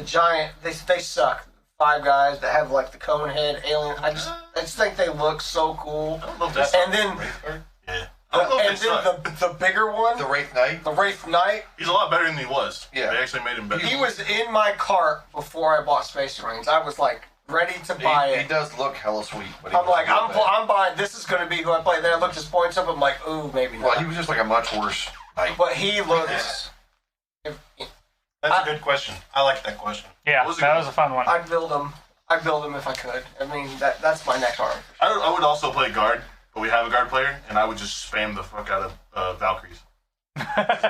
giant they suck. 5 guys that have like the cone head alien. I just think they look so cool. I don't know if that's And then yeah. I don't know if and they suck. then the bigger one, The Wraith Knight. the Wraith Knight. He's a lot better than he was. Yeah. They actually made him better. He was in my cart before I bought Space Marines. I was like ready to buy He it. does look hella sweet. But I'm like, I'm buying. This is going to be who I play. Then I looked his points up. I'm like, ooh, maybe not. Well, he was just like a much worse knight. But he looks. That's a good question. I like that question. Yeah, Was it that good? was a fun one. I'd build him. I'd build him if I could. I mean, that's my next army. I would also play guard, but we have a guard player, and I would just spam the fuck out of Valkyries.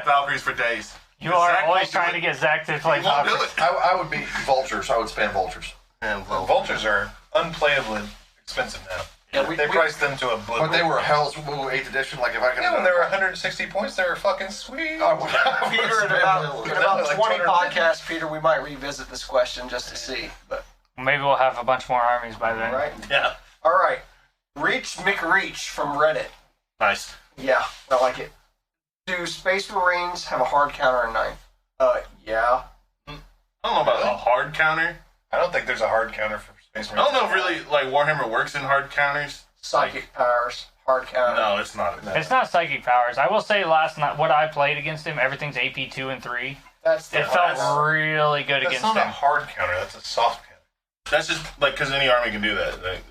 Valkyries for days. You are Zach always won't do trying it. to get Zach to play He won't do Valkyries. it. I would be vultures. I would spam vultures. And, well, Vultures are unplayably expensive now. Yeah, They priced them to a book. But they were hell's woo 8th edition. Like if I could. Yeah, when they were 160 points, they were fucking sweet. I would, Peter, in about Like 20 250. podcasts, Peter, we might revisit this question just to see. But Maybe we'll have a bunch more armies by then. all right, yeah. all right. Reach McReach from Reddit. Nice. Yeah, I like it. Do Space Marines have a hard counter in 9th? Yeah. I don't know about a hard counter. I don't think there's a hard counter for Space I Marines. don't know if really like Warhammer works in hard counters. Psychic powers, hard counter. No, it's not. It's not psychic powers. I will say last night, what I played against him, everything's AP 2 and 3. That's It the felt really good That's against not a him. hard counter. That's a soft counter. That's just like because any army can do that. Like,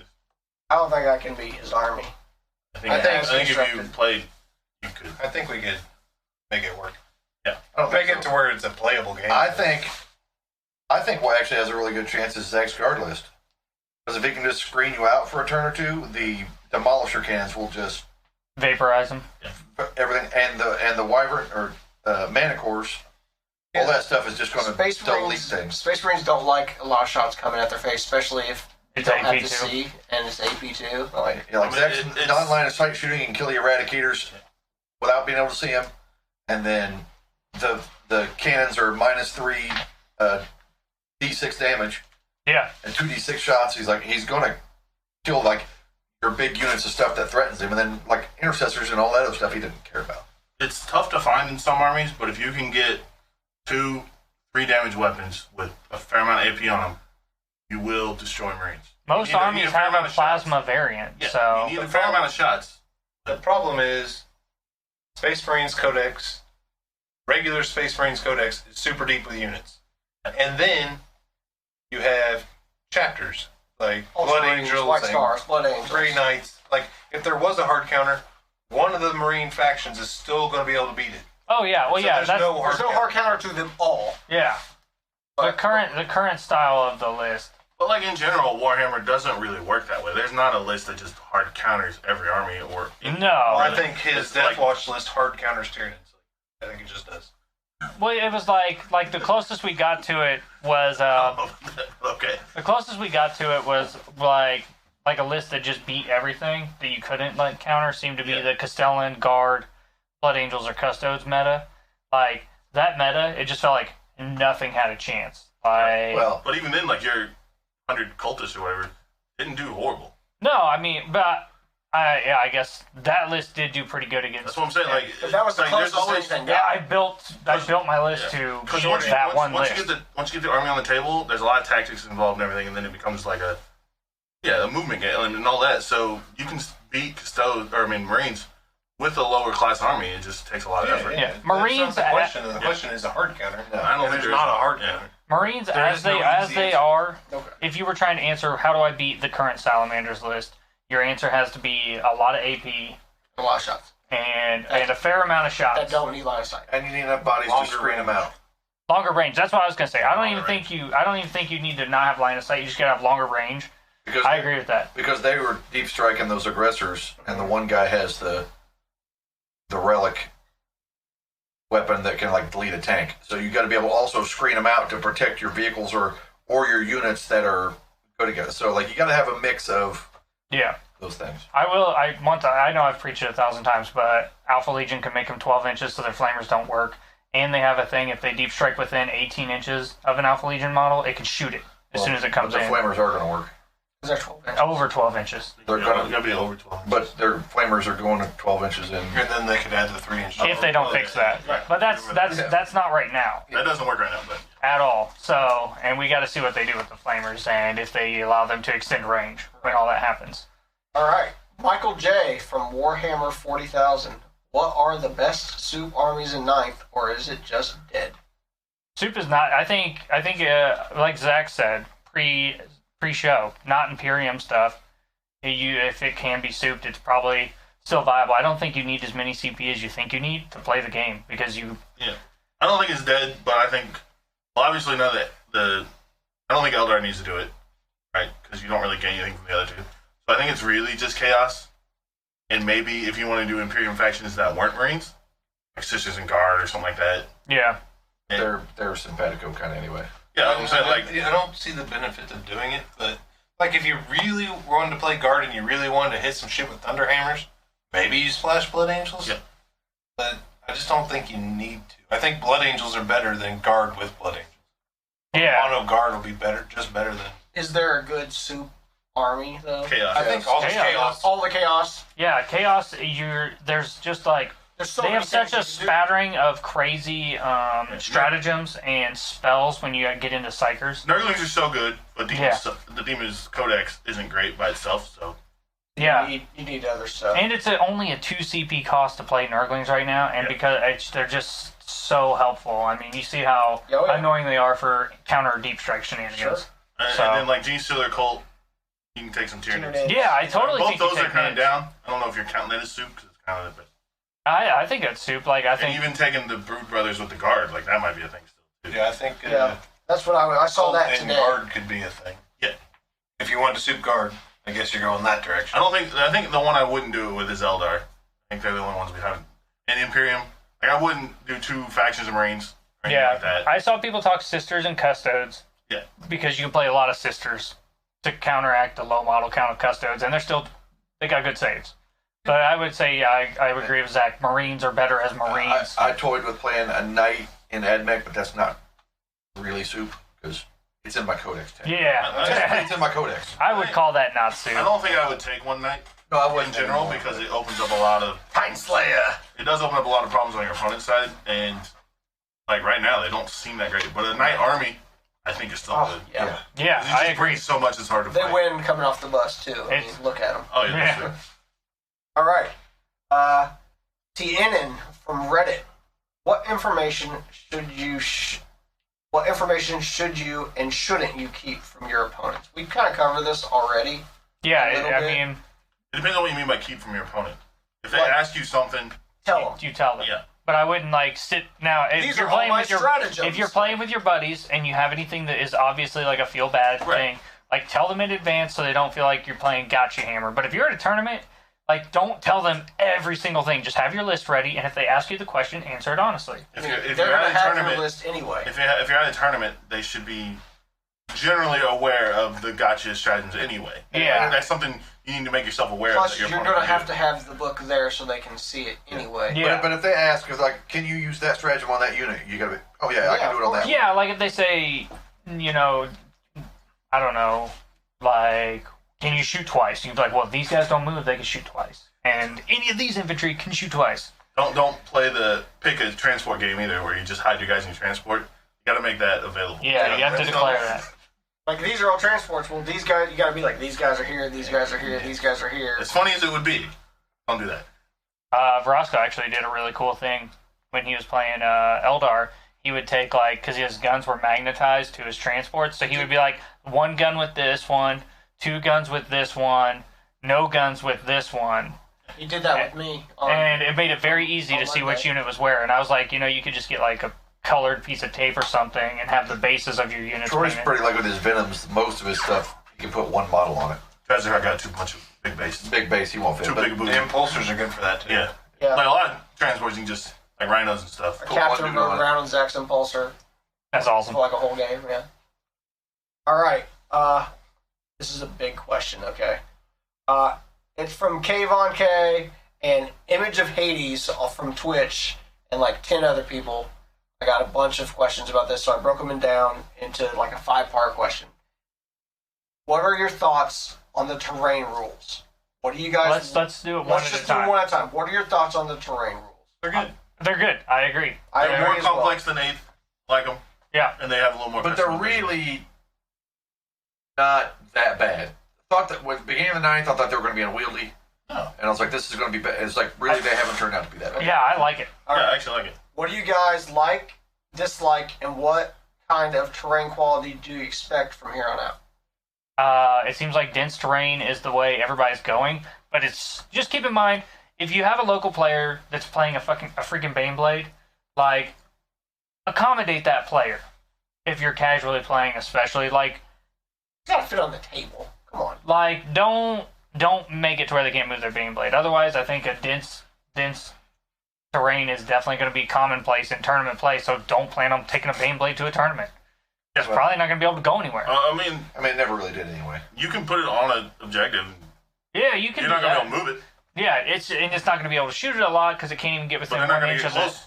I don't think I can beat his army. I think as if you constructed. played, you could. I think we could make it work. I don't Make think it so. to where it's a playable game. I think what actually has a really good chance is Zach's guard list. Because if he can just screen you out for a turn or two, the Demolisher cannons will just Vaporize him. everything, and the Wyvern or Manticores, all that stuff is just going to Space delete Marines, things. Space Marines don't like a lot of shots coming at their face, especially if you It's don't have AP2. to see and it's AP2. Like, Yeah, like I mean, Zach's it's- non-line of sight shooting can kill the Eradicators without being able to see them, and then the cannons are -3 D6 damage Yeah. and 2D6 shots. He's going to kill like your big units of stuff that threatens him, and then like intercessors and all that other stuff he didn't care about. It's tough to find in some armies, but if you can get 2-3 damage weapons with a fair amount of AP on them, you will destroy Marines. Most You need a armies fair have amount a of shots. plasma variant, Yeah, so you need a fair amount of shots. The problem is Space Marines Codex, regular Space Marines Codex is super deep with units. And then you have chapters like Blood Ultramarines, Angels, White and Stars, Blood Angels. Grey Knights. Like, if there was a hard counter, one of the Marine factions is still going to be able to beat it. oh yeah, well So yeah, there's that's no There's no hard counter to them all. yeah. The current style of the list. But like in general, Warhammer doesn't really work that way. There's not a list that just hard counters every army or No. I think his It's Death like- Watch list hard counters Tyranids. I think it just does. Well, it was like the closest we got to it was Okay. the closest we got to it was like a list that just beat everything that you couldn't like counter. Seemed to be Yeah. the Castellan, Guard, Blood Angels, or Custodes meta. Like that meta, it just felt like nothing had a chance. Like Well, But even then, like your 100 cultists or whatever didn't do horrible. no, I mean, but I guess that list did do pretty good against. That's what I'm saying. Like, But that was the like, there's closest always anything. Yeah, I built my list to because beat once you, that one once list. once you get the army on the table, there's a lot of tactics involved and everything, and then it becomes like a movement game and all that. So you can beat Marines with a lower class army. It just takes a lot of effort. Yeah. That's Marines not the question. The question is a hard counter. I don't And think there's not a hard yeah. counter. Marines, There as is no they easy answer. are, Okay. if you were trying to answer how do I beat the current Salamanders list, your answer has to be a lot of AP A lot of shots and a fair amount of that shots. don't need line of sight. and you need enough bodies Longer to screen them range. out. Longer range. That's what I was gonna say. I don't even Longer think you need to not have line of sight. You just gotta have longer range. Because I agree with that. Because they were deep striking those aggressors, and the one guy has the relic weapon that can like delete a tank. So you got to be able to also screen them out to protect your vehicles or your units that are go together. So like you got to have a mix of Yeah. those things. I know I've preached it 1,000 times, but Alpha Legion can make them 12 inches so their flamers don't work. And they have a thing, if they deep strike within 18 inches of an Alpha Legion model, it can shoot it as soon as it comes but in. the flamers are going to work. Because they're 12 inches. Over 12 inches. They're It's gonna, be over 12. but their flamers are going to 12 inches in. And then they could add the 3 inch. If they don't fix that. Right. But that's not right now That doesn't work right now, but at all. So, and we got to see what they do with the flamers and if they allow them to extend range when all that happens. All right. Michael J. from Warhammer 40,000. What are the best soup armies in 9th, or is it just dead? Soup is not. I think like Zach said pre-show, not Imperium stuff. If it can be souped, it's probably still viable. I don't think you need as many CP as you think you need to play the game because you. I don't think it's dead. But I think, well, obviously now that I don't think Eldar needs to do it, right? Because you don't really gain anything from the other two. So I think it's really just chaos. And maybe if you want to do Imperium factions that weren't Marines, like Sisters and Guard or something like that. Yeah. They're simpatico kind of anyway. Yeah, I'm saying like I don't see the benefit of doing it, but like if you really wanted to play guard and you really wanted to hit some shit with Thunderhammers, maybe you splash Blood Angels. Yeah. But I just don't think you need to. I think Blood Angels are better than guard with Blood Angels. Yeah. Mono guard will be better than. Is there a good soup army, though? chaos. I think all the Chaos. chaos. All the chaos. Yeah. Chaos. There's just like. There's so They many have such a things you can do. spattering of crazy stratagems and spells when you get into Psychers. Nurglings are so good, but the Demon's Codex isn't great by itself. So Yeah. You need other stuff. And it's only a 2 CP cost to play Nurglings right now, and Yeah. because they're just so helpful. I mean, you see how Oh, yeah. annoying they are for counter deep strike shenanigans. Sure. and, So- and then like Gene Stealer Cult, you can take some Tyranids. Tyranids. Yeah, I totally Both think you those are take kind of Neds. down. I don't know if you're counting that as soup because it's kind of the best. I think it's soup. Like I And think even taking the Brood Brothers with the Guard, like that might be a thing still. Too. Yeah, I think. Yeah. That's what I saw Cult that and today. guard could be a thing. Yeah. If you wanted to soup guard, I guess you're going that direction. I think the one I wouldn't do it with is Eldar. I think they're the only ones we haven't. And Imperium, like I wouldn't do 2 factions of Marines or anything like that. I saw people talk Sisters and Custodes. Yeah. Because you can play a lot of Sisters to counteract the low model count of Custodes, and they got good saves. But I would say I would agree with Zach. Marines are better as Marines. I toyed with playing a knight in AdMech, but that's not really soup because it's in my codex tag. yeah. It's in my codex. I would call that not soup. I don't think I would take one night No, I in wouldn't general anymore. because it opens up a lot of Titan Slayer. it does open up a lot of problems on your opponent's side, and like right now they don't seem that great. But a knight army, I think is still good. Yeah. Yeah, It I just agree. brings so much it's hard to They play. win coming off the bus, too. I mean, It's- look at them. Oh yeah, that's Yeah. true. All right. TNN from Reddit. What information should you and shouldn't you keep from your opponents? We kind of covered this already. Yeah, A little I bit. mean, It depends on what you mean by keep from your opponent. If they Like- ask you something, Tell them. you tell them. yeah, But I wouldn't like sit now. If These you're are all playing my with your stratagems. if you're playing with your buddies and you have anything that is obviously like a feel bad Right. thing, like tell them in advance so they don't feel like you're playing gotcha hammer. But if you're at a tournament, Like, don't tell them every single thing. Just have your list ready, and if they ask you the question, answer it honestly. If I you're, mean, if they're you're gonna at a have tournament, your list anyway. if you're at a tournament, they should be generally aware of the gotcha stratagems anyway. Yeah. That's something you need to make yourself aware Plus, of. That you're going to have to have the book there so they can see it anyway. Yeah. But if they ask, it's like, can you use that stratagem on that unit? You gotta be, oh yeah, I Yeah, can do it on that. Yeah, like if they say, you know, I don't know, like, can you shoot twice? You'd be like, well, if these guys don't move, they can shoot twice. And any of these infantry can shoot twice. Don't play the pick a transport game either, where you just hide your guys in your transport. You got to make that available. Yeah, you have to declare that. Like, these are all transports. Well, these guys, you got to be like, these guys are here, these guys are here, these guys are here. As funny as it would be, don't do that. Vrosco actually did a really cool thing when he was playing Eldar. He would take, like, because his guns were magnetized to his transports, so he would be like, one gun with this one, two guns with this one, no guns with this one. He did that with me. And it made it very easy on to see which Monday. unit was where. And I was like, you know, you could just get, like, a colored piece of tape or something and have the bases of your units. Troy's painted. pretty like with his Venoms. Most of his stuff, he can put one model on it. Trezor got too much of big bases. Big base, he won't fit. Too but big a booty. The impulsors are good for that too. Yeah. Yeah. Like a lot of transports, you can just, like rhinos and stuff. Put Captain one rode dude on it. around on Zach's Impulsor That's awesome. for like a whole game, yeah. Alright, this is a big question, okay? It's from Kayvon K and Image of Hades from Twitch and like 10 other people. I got a bunch of questions about this, so I broke them down into like a 5-part question. What are your thoughts on the terrain rules? What do you guys... Let's do it one Let's at a just do time. one at a time. What are your thoughts on the terrain rules? They're good. They're good. I agree. I They're agree more as well. complex than 8th, like them, Yeah. and they have a little more. But they're customization. really not that bad. I thought that with the beginning of the 9th, I thought they were going to be unwieldy. No. And I was like, this is going to be bad. It's like, really, they haven't turned out to be that bad. Yeah, I like it. All Yeah, right. I actually like it. What do you guys like, dislike, and what kind of terrain quality do you expect from here on out? It seems like dense terrain is the way everybody's going, but it's just keep in mind if you have a local player that's playing a freaking Baneblade, like accommodate that player. If you're casually playing, especially like It's got to fit on the table. Come on. don't make it to where they can't move their Baneblade. Otherwise, I think a dense terrain is definitely going to be commonplace in tournament play. So don't plan on taking a Baneblade to a tournament. It's Well- probably not going to be able to go anywhere. I mean, I mean, it never really did anyway. you can put it on an objective. Yeah, you can. You're do not gonna that. be able to move it, Yeah, it's not going to be able to shoot it a lot because it can't even get but within they're not 1 gonna inch get of it. close.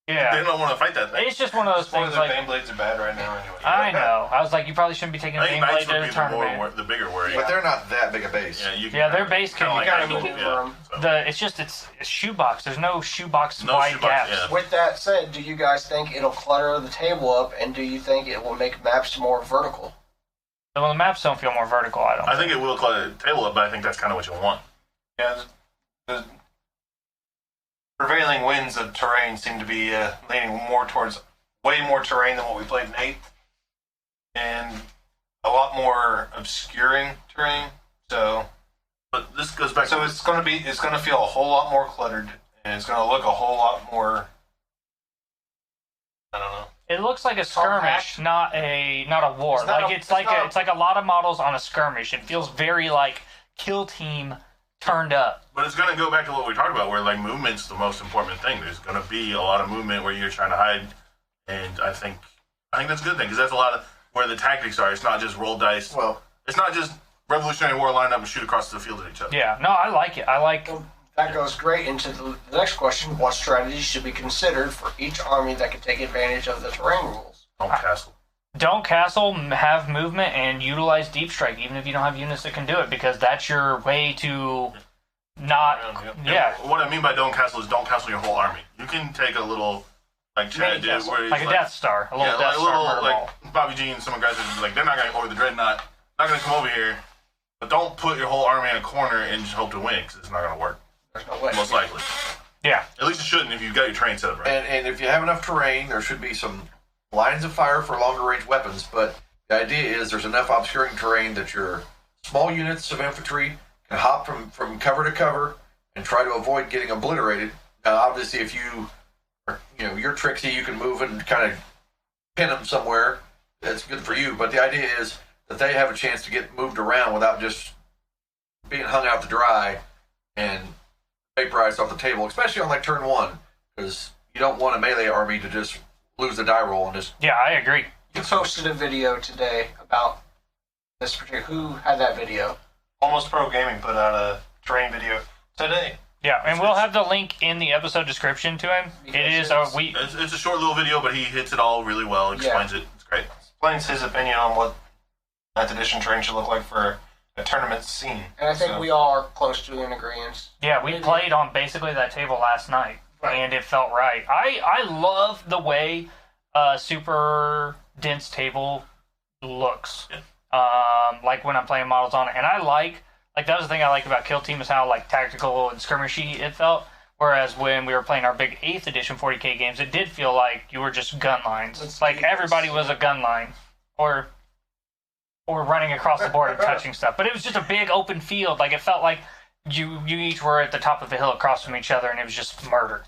Yeah, They don't want to fight that thing. it's just one of those One of things. the Like Baneblades are bad right now anyway. I know, I was like, you probably shouldn't be taking a I think Baneblade knights to would the be tournament. the bigger worry. But they're not that big a base. Yeah, you can Yeah, their base can kinda be kinda angle, maneuver yeah, them. so. It's shoebox. There's no shoebox No wide shoebox, gaps. yeah. With that said, do you guys think it'll clutter the table up, and do you think it will make maps more vertical? So the maps don't feel more vertical. I don't. I think it will clutter the table up, but I think that's kind of what you want. Yeah, the prevailing winds of terrain seem to be leaning more towards way more terrain than what we played in 8th, and a lot more obscuring terrain. So But this goes back. it's going to feel a whole lot more cluttered, and it's going to look a whole lot more. I don't know. It looks like a skirmish, not a war. It's not Like a- it's it's like not a- it's like a lot of models on a skirmish. It feels very like Kill Team turned up. But it's going to go back to what we talked about, where like movement's the most important thing. There's going to be a lot of movement where you're trying to hide, and I think that's a good thing because that's a lot of where the tactics are. It's not just roll dice. Well, It's not just Revolutionary War line up and shoot across the field at each other. Yeah, no, I like it. I like. Well, that goes great into the next question. What strategies should be considered for each army that can take advantage of the terrain rules? Don't castle. Don't castle, have movement, and utilize deep strike, even if you don't have units that can do it, because that's your way to not. Yeah, And what I mean by don't castle is don't castle your whole army. You can take a little like Chad did, castle. where he's like a Death Star, a little yeah, Death like a Star little murder ball. like Bobby G and some guys are like they're not gonna or the Dreadnought, not gonna come over here. But don't put your whole army in a corner and just hope to win because it's not gonna work. There's no way. Most likely. Yeah, At least it shouldn't if you've got your train set up right. and if you have enough terrain, there should be some lines of fire for longer range weapons. But the idea is there's enough obscuring terrain that your small units of infantry can hop from cover to cover and try to avoid getting obliterated. Now, obviously, if you're tricksy, you can move and kind of pin them somewhere. That's good for you. But the idea is that they have a chance to get moved around without just being hung out to dry and vaporize off the table, especially on like turn 1, because you don't want a melee army to just lose the die roll and just. Yeah, I agree. You posted a video today about this particular. Who had that video? Almost Pro Gaming put out a terrain video today. Yeah, and we'll have the link in the episode description to him. It is It's a short little video, but he hits it all really well. Explains it. It's great. Explains his opinion on what 9th edition terrain should look like for a tournament scene. And I think we all are close to an agreement. Yeah, we played on basically that table last night, and it felt right. I love the way super dense table looks. Yeah. Like when I'm playing models on it, and I like that was the thing I liked about Kill Team is how like tactical and skirmishy it felt. Whereas when we were playing our big 8th edition 40k games, it did feel like you were just gun lines. It's like everybody was a gun line, or running across the board and touching stuff. But it was just a big open field. Like it felt like you each were at the top of the hill across from each other, and it was just murder.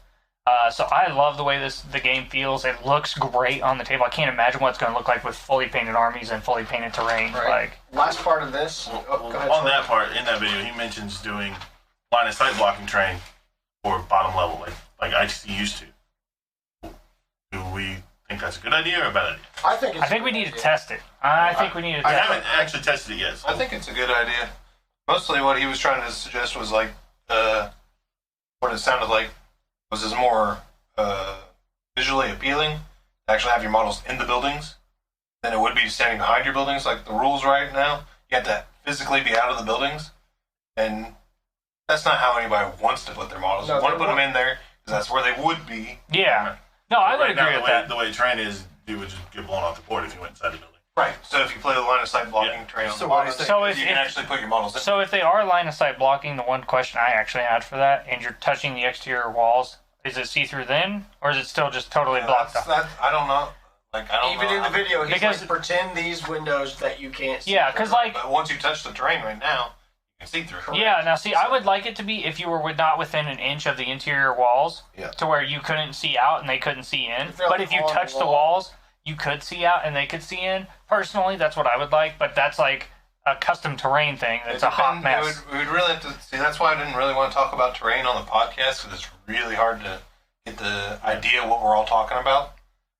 So I love the way the game feels. It looks great on the table. I can't imagine what it's going to look like with fully painted armies and fully painted terrain. Right. Like Last part of this. Go ahead, On Troy. that part, in that video, he mentions doing line of sight blocking terrain for bottom level, like ITC used to. Do we think that's a good idea or a bad idea? I think. I think we need to test it. I think we need to I test haven't actually tested it yet. So. I think it's a good idea. Mostly what he was trying to suggest was like, what it sounded like was is more visually appealing to actually have your models in the buildings than it would be standing behind your buildings. Like the rules right now, you have to physically be out of the buildings, and that's not how anybody wants to put their models. No, You want to they put them in there because that's where they would be. Yeah. No, I would Right now, agree with that. The way terrain is, you would just get blown off the board if you went inside the building. Right. So if you play the line of sight blocking terrain on So the what bottom, do you So if you can actually put your models in. So if they are line of sight blocking, the one question I actually had for that, and you're touching the exterior walls, is it see through then, or is it still just totally blocked off? I don't know. Like I don't Even know in the how- video, he's Because- like, pretend these windows that you can't see. Yeah, because like But once you touch the terrain right now, you can see through. yeah, now see, I would like it to be if you were not within an inch of the interior walls, Yeah. to where you couldn't see out and they couldn't see in. If they're, But like, if you on the touch the wall. walls, you could see out and they could see in. Personally, that's what I would like. But that's like a custom terrain thing. That's a hot mess. We would really have to see. That's why I didn't really want to talk about terrain on the podcast because it's really hard to get the idea of what we're all talking about.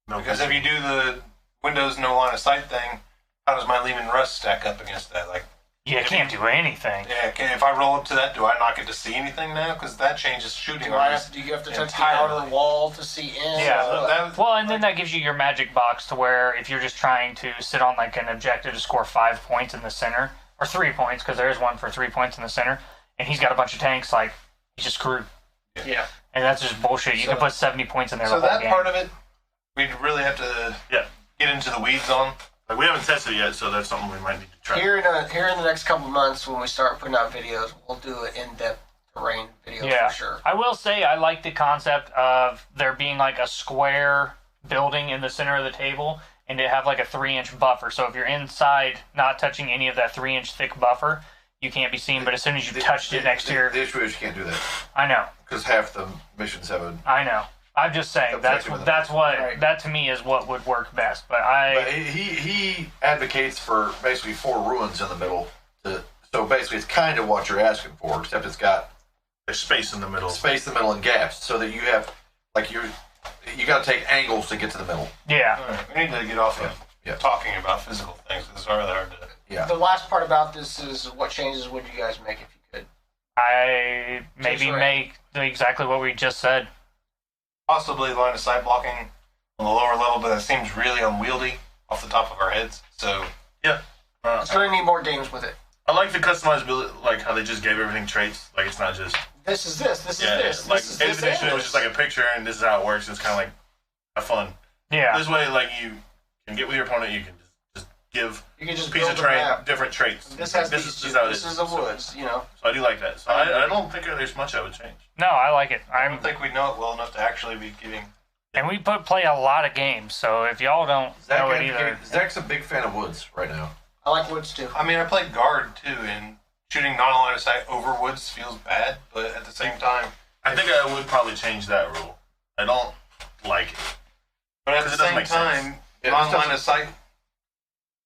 No, Because if you do the Windows no line of sight thing, how does my Lehman Rust stack up against that? Like, You can't do anything. yeah, if I roll up to that, do I not get to see anything now? Because that changes shooting. Do you have to touch the entirely. outer wall to see in? Yeah. So that- Well, and then that gives you your magic box to where if you're just trying to sit on like an objective to score 5 points in the center, or 3 points, because there's one for 3 points in the center, and he's got a bunch of tanks, like, he's just screwed. Yeah. And that's just bullshit. You can put 70 points in there So the whole that game. part of it, we'd really have to get into the weeds on. Like we haven't tested it yet, so that's something we might need to try. Here in the next couple months, when we start putting out videos, we'll do an in-depth terrain video Yeah. for sure. I will say I like the concept of there being like a square building in the center of the table and to have like a 3-inch buffer. So if you're inside, not touching any of that 3-inch thick buffer, you can't be seen. But as soon as you touched it next to your, The issue is you can't do that I know, because half the missions have a. I know. I'm just saying that's what Right. that to me is what would work best. But But he advocates for basically 4 ruins in the middle. So basically, it's kind of what you're asking for, except it's got There's space in the middle. space in the middle and gaps, so that you have like you got to take angles to get to the middle. yeah, All right, we need to get off of talking about physical things. It's really hard to. Yeah. The last part about this is what changes would you guys make if you could? I maybe Just right. make exactly what we just said. Possibly line of sight blocking on the lower level, but that seems really unwieldy off the top of our heads. So It's going to need more games with it. I like the customizability, like how they just gave everything traits. Like it's not just This is this. This is yeah, this. like This is 8th this. edition. and It was just like a picture, and this is how it works. It's kind of like have fun. Yeah, This way, like you can get with your opponent, you can just give you can just a piece build of a terrain map. different traits. This has this these is two. how it This is. is the So- woods. You know. So I do like that. So I don't think there's much I would change. no, I like it. I don't think we know it well enough to actually be giving. And we play a lot of games, so if y'all don't know it either, Zach's a big fan of woods right now. I like woods too. I mean, I played guard too, and shooting non-line of sight over woods feels bad, but at the same time, I think I would probably change that rule. I don't like it. but at 'Cause the it doesn't same make sense. time, Yeah, non-line of sight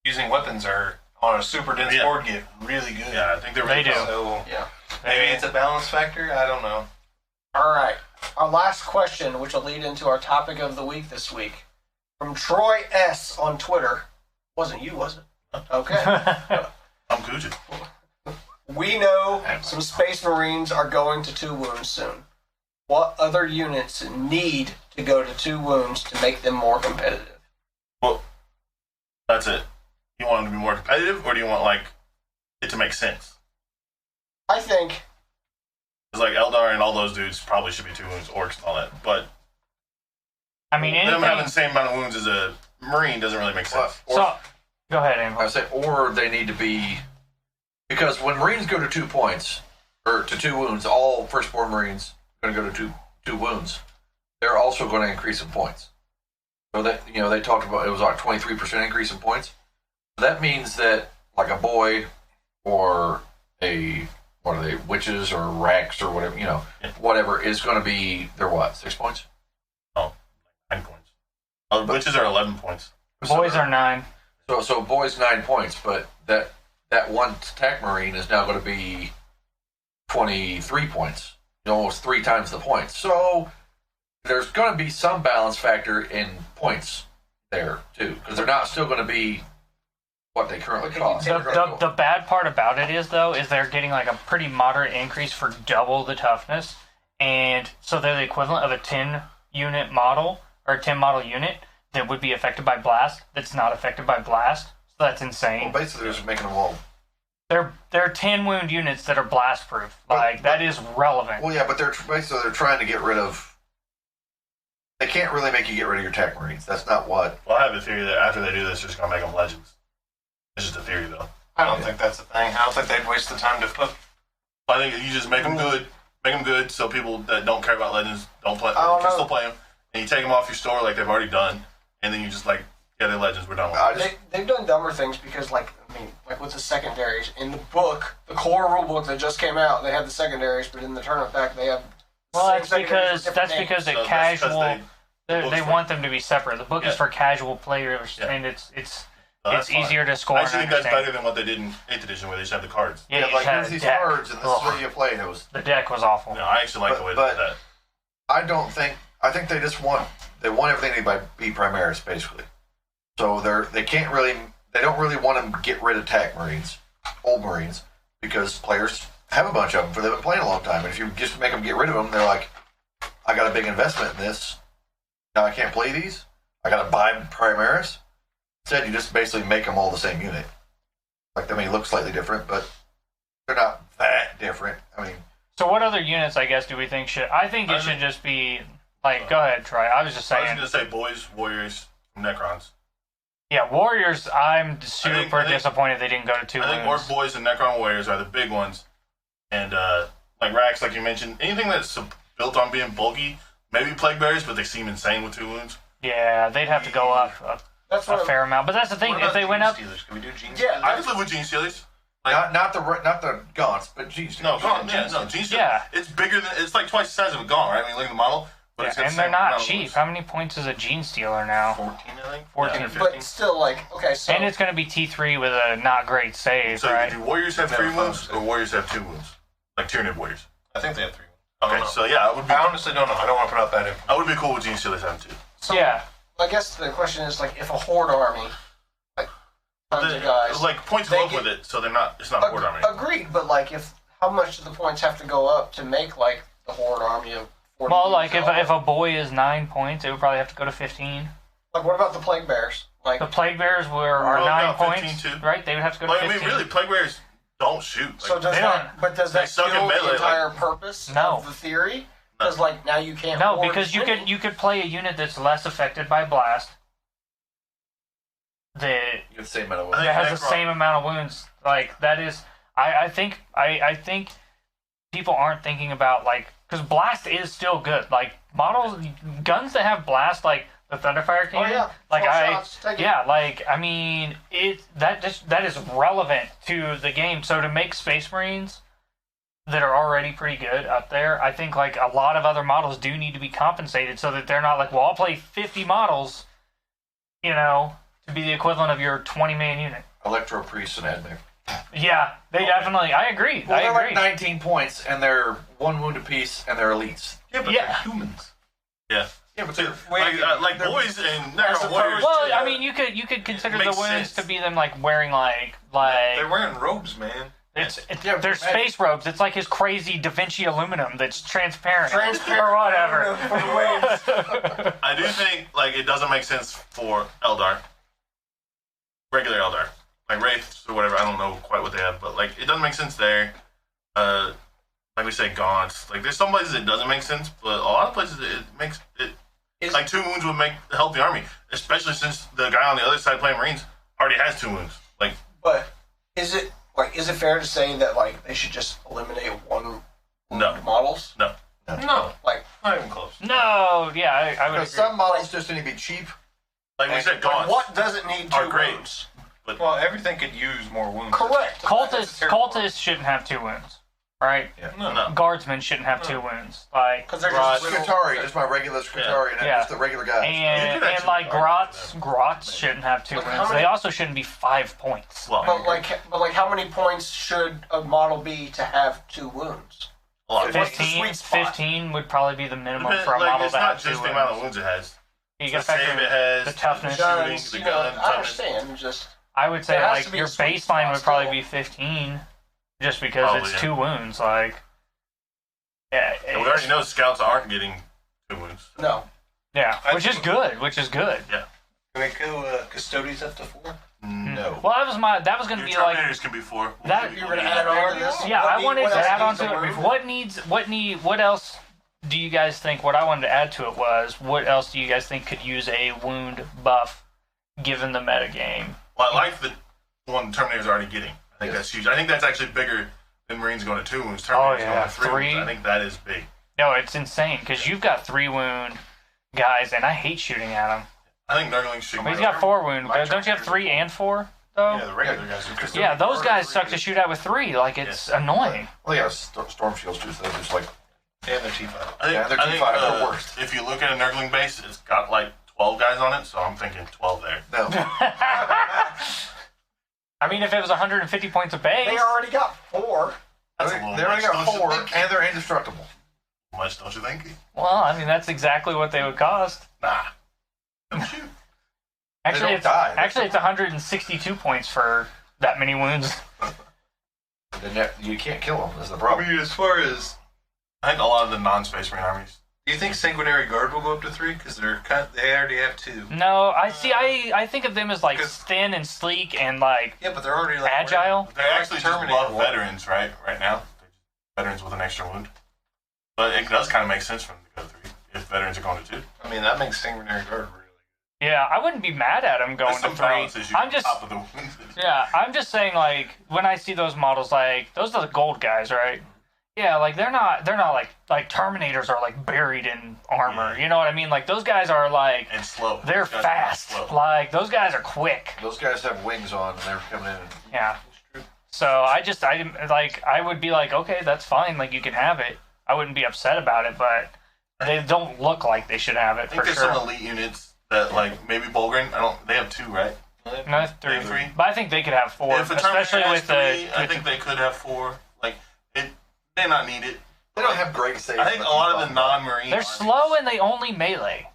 using weapons are on a super dense Yeah. board get really good. Yeah, I think they're They really do. fun. So Yeah. Maybe it's a balance factor. I don't know. All right. Our last question, which will lead into our topic of the week this week, from Troy S. on Twitter. Wasn't you, was it? Okay. I'm Gucci. We know some Space Marines are going to 2 wounds soon. What other units need to go to 2 wounds to make them more competitive? Well, that's it. You want them to be more competitive, or do you want like it to make sense? I think It's like Eldar and all those dudes probably should be 2 wounds, orcs and all that. But I mean, them having anything. the same amount of wounds as a Marine doesn't really make sense. So, go ahead, I Amber. say, or they need to be, because when Marines go to 2 points or to 2 wounds, all firstborn Marines are going to go to two wounds. They're also going to increase in points. So that they talked about it was like 23% increase in points. So that means that like a boy or a what are they witches or Rex or whatever whatever is going to be they're what 6 points. 9 points. Witches are 11 points. Boys are 9. So boys 9 points, but that one attack Marine is now going to be 23 points, almost 3 times the points. So there's going to be some balance factor in points there too, because they're not still going to be what they currently cost. The bad part about it is they're getting like a pretty moderate increase for double the toughness, and so they're the equivalent of a 10 unit model or a 10 model unit that would be affected by blast that's not affected by blast. So that's insane. Well, basically, they're just making them all. They're 10 wound units that are blast proof. Like that is relevant. Well, yeah, but they're trying to get rid of. They can't really make you get rid of your attack Marines. That's not what. Well, I have a theory that after they do this, they're just going to make them legends. It's just a theory, though. I don't think that's the thing. I don't think they'd waste the time to put. I think you just make them good, so people that don't care about legends don't play. I don't Can know. still play them, and you take them off your store like they've already done, and then you just like, yeah, they're legends. We're done with them. they've done dumber things because, like with the secondaries in the book, the core rule book that just came out, they have the secondaries, but in the tournament pack, they have. Well, same that's secondaries with because different names. the So that's 'cause casual. the They book's want them to be separate. The book is Yeah. for casual players, Yeah. and it's So that's fine. easier to score. I and actually think that's understand. better than what they did in 8th edition, where they just have the cards. Yeah, you like had here's a these deck. cards, and this is Ugh. what you play. And it was. The deck was awful. No, I actually like the way they But- did that. I don't think. I think they just want. They want everything to be Primaris, basically. So they can't really. They don't really want to get rid of attack Marines, old Marines, because players have a bunch of them for they've been playing a long time. And if you just make them get rid of them, they're like, I got a big investment in this. Now I can't play these. I got to buy Primaris. Instead, you just basically make them all the same unit. Like they may look slightly different, but they're not that different. I mean, So what other units, I guess, do we think should? I think it should just be like. Go ahead, Troy. I was just I was saying. going to say boys, warriors, Necrons. Yeah, Warriors. I'm super I think- disappointed they didn't go to 2 I think Orc wounds. boys and Necron warriors are the big ones, and like Rax, like you mentioned, anything that's built on being bulky, maybe plague bearers, but they seem insane with 2 wounds. Yeah, they'd have to go up That's a what fair amount. But that's the thing. What If about they went up, Gene Stealers? Can we do Gene Yeah, Stealers? I could live with Gene Stealers. not the Gaunts, but geez. No, Gaunt, yeah, no, Gene Stealers. Yeah. It's bigger than, it's like twice the size of a Gaunt, right? I mean, look at the model. But it's got and the they're same not amount of cheap. wounds. How many points is a Gene Stealer now? 14, I think. 14. Yeah, or 15. but still, like, okay, so And it's going to be T3 with a not great save, So right? do warriors have Never 3 thought wounds, so. or warriors have 2 wounds? Like Tyranid warriors. I think they have 3. I don't Okay, know. so yeah, I honestly don't know. I don't want to put out that info. I would be cool with Gene Stealers having 2. so Yeah. I guess the question is like, if a horde army, like tons of guys, Like points they go up get- with it, so they're not. It's not a horde army. agreed, but like, if how much do the points have to go up to make like the horde army of 40? Well, like if units? a boy is 9 points, it would probably have to go to 15. Like, what about the plague bears? Like, The Plague Bears are Well, 9 no, 15 points, too. right? They would have to go to Like, I 15. mean, really, plague bearers don't shoot. Like, so does they that? But does they that suck in kill melee, the entire purpose No. of the theory? Because like now you can't. No, horde because you any. could play a unit that's less affected by blast. That You have the same amount of I wounds. think has the Necron- same amount of wounds. Like that is, I think people aren't thinking about like because blast is still good. Like models, guns that have blast, like the Thunderfire Oh cannon. yeah, Like 12 I, shots, take it. yeah, like I mean, that is relevant to the game. So to make Space Marines that are already pretty good up there, I think like a lot of other models do need to be compensated so that they're not like, well, I'll play 50 models, to be the equivalent of your 20-man unit. Electro priests and admech. Yeah, they definitely. I agree. Well, I they're agree. like 19 points, and they're 1 wound apiece, and they're elites. Yeah, but Yeah. they're humans. Yeah. Yeah, but Like boys and Necro Warriors. Well, too. I mean, you could consider the makes wounds sense. to be them like wearing like They're wearing robes, man. they're space robes. It's like his crazy Da Vinci aluminum that's transparent, or whatever. I do think like it doesn't make sense for Eldar, regular Eldar, like Wraiths or whatever. I don't know quite what they have, but like it doesn't make sense there. Like we said, Gaunts. Like there's some places it doesn't make sense, but a lot of places it makes it. Like 2 wounds would make a healthy army, especially since the guy on the other side playing Marines already has 2 wounds. Like, But is it fair to say that like they should just eliminate 1 no, models? no. No, Like not even close. No, yeah, I would agree. because some models just need to be cheap. Like we said, Gaunts. what doesn't need 2 are great. wounds? Well, everything could use more wounds. Correct. Cultists shouldn't have 2 wounds, right? No. Guardsmen shouldn't have 2 wounds, like, Because they're Rod- just Scutari, just my regular Scutari, and Yeah. just the regular guys. and could actually like argue Grots shouldn't have 2 Like, how wounds. many- They also shouldn't be 5 points. Well, But like, how many points should a model be to have 2 wounds? a lot. What's the 15, sweet spot? 15 would probably be the minimum But, for a like, model it's to not have 2 just the amount of wounds. wounds it has. You The can save factor it has, the toughness. the Guns, shooting, the you know, gun, I toughness. understand. Just I would say There has like to be your a sweet baseline spot would probably still. be 15, just because Probably, it's yeah. 2 wounds. Like, yeah, And we already know scouts aren't getting 2 wounds. no. yeah, I which is think- good. Which is good. Can we go Custodes up to 4? No. Well, that was going to Your be like Terminators can be 4. that. You're gonna add on to this? Yeah, I wanted What to else add on needs a to it. wound? What else do you guys think? What I wanted to add to it was, what else do you guys think could use a wound buff, given the meta game? Well, I like the one Terminator's already getting. I think that's huge. I think that's actually bigger than Marines going to 2 wounds. Terminators yeah, going to 3 3. wounds. I think that is big. No, it's insane because you've got 3 wound guys, and I hate shooting at them. I think Nurglings should. But he's got 4 wound. My Don't you have 3 and 4 though? Yeah, the regular guys are good. Yeah, those guys suck to shoot at with 3. Like, it's annoying. Well, yeah, storm shields too, so they're just like And they're T5. I think, Yeah, they're I think, T5 are the worst. If you look at a Nurgling base, it's got like 12 guys on it, so I'm thinking 12 there. no. I mean, if it was 150 points of base, They already got 4. That's They a little already much, got don't you 4, think? and they're indestructible. Much, don't you think? well, I mean, that's exactly what they would cost. Nah. Don't shoot. Actually, don't it's die. actually it's 162 points for that many wounds. You can't kill them. Is the I problem. mean, as far as, I think a lot of the non-Space Marine armies. do you think Sanguinary Guard will go up to 3? Because they already have 2. No, I see. I think of them as like 'Cause- thin and sleek and like Yeah, but they're already like agile. They actually just Terminator love one. veterans, right? Right now, they're just veterans with an extra wound. But it does kind of make sense for them to go 3 if veterans are going to 2. I mean, that makes Sanguinary Guard really. Yeah, I wouldn't be mad at them going There's some to 3. balance issue I'm just top of the wound. yeah, I'm just saying like when I see those models, like those are the gold guys, right? Yeah, like they're not like Terminators are like buried in armor. Yeah. You know what I mean? Like those guys are like And slow. they're Those guys are fast. slow. Like those guys are quick. Those guys have wings on, and they're coming in. And, Yeah. So I would be like, okay, that's fine. Like you can have it. I wouldn't be upset about it, but they don't look like they should have I it think for there's sure. some elite units that like maybe Bulgrin. They have 2, right? No, that's 3. They have 3? But I think they could have 4, If a especially Terminator with has 3, the. I think they could have 4. Like it, they not need it. they don't have great saves. I think a lot of the non-marine. They're armies- slow and they only melee.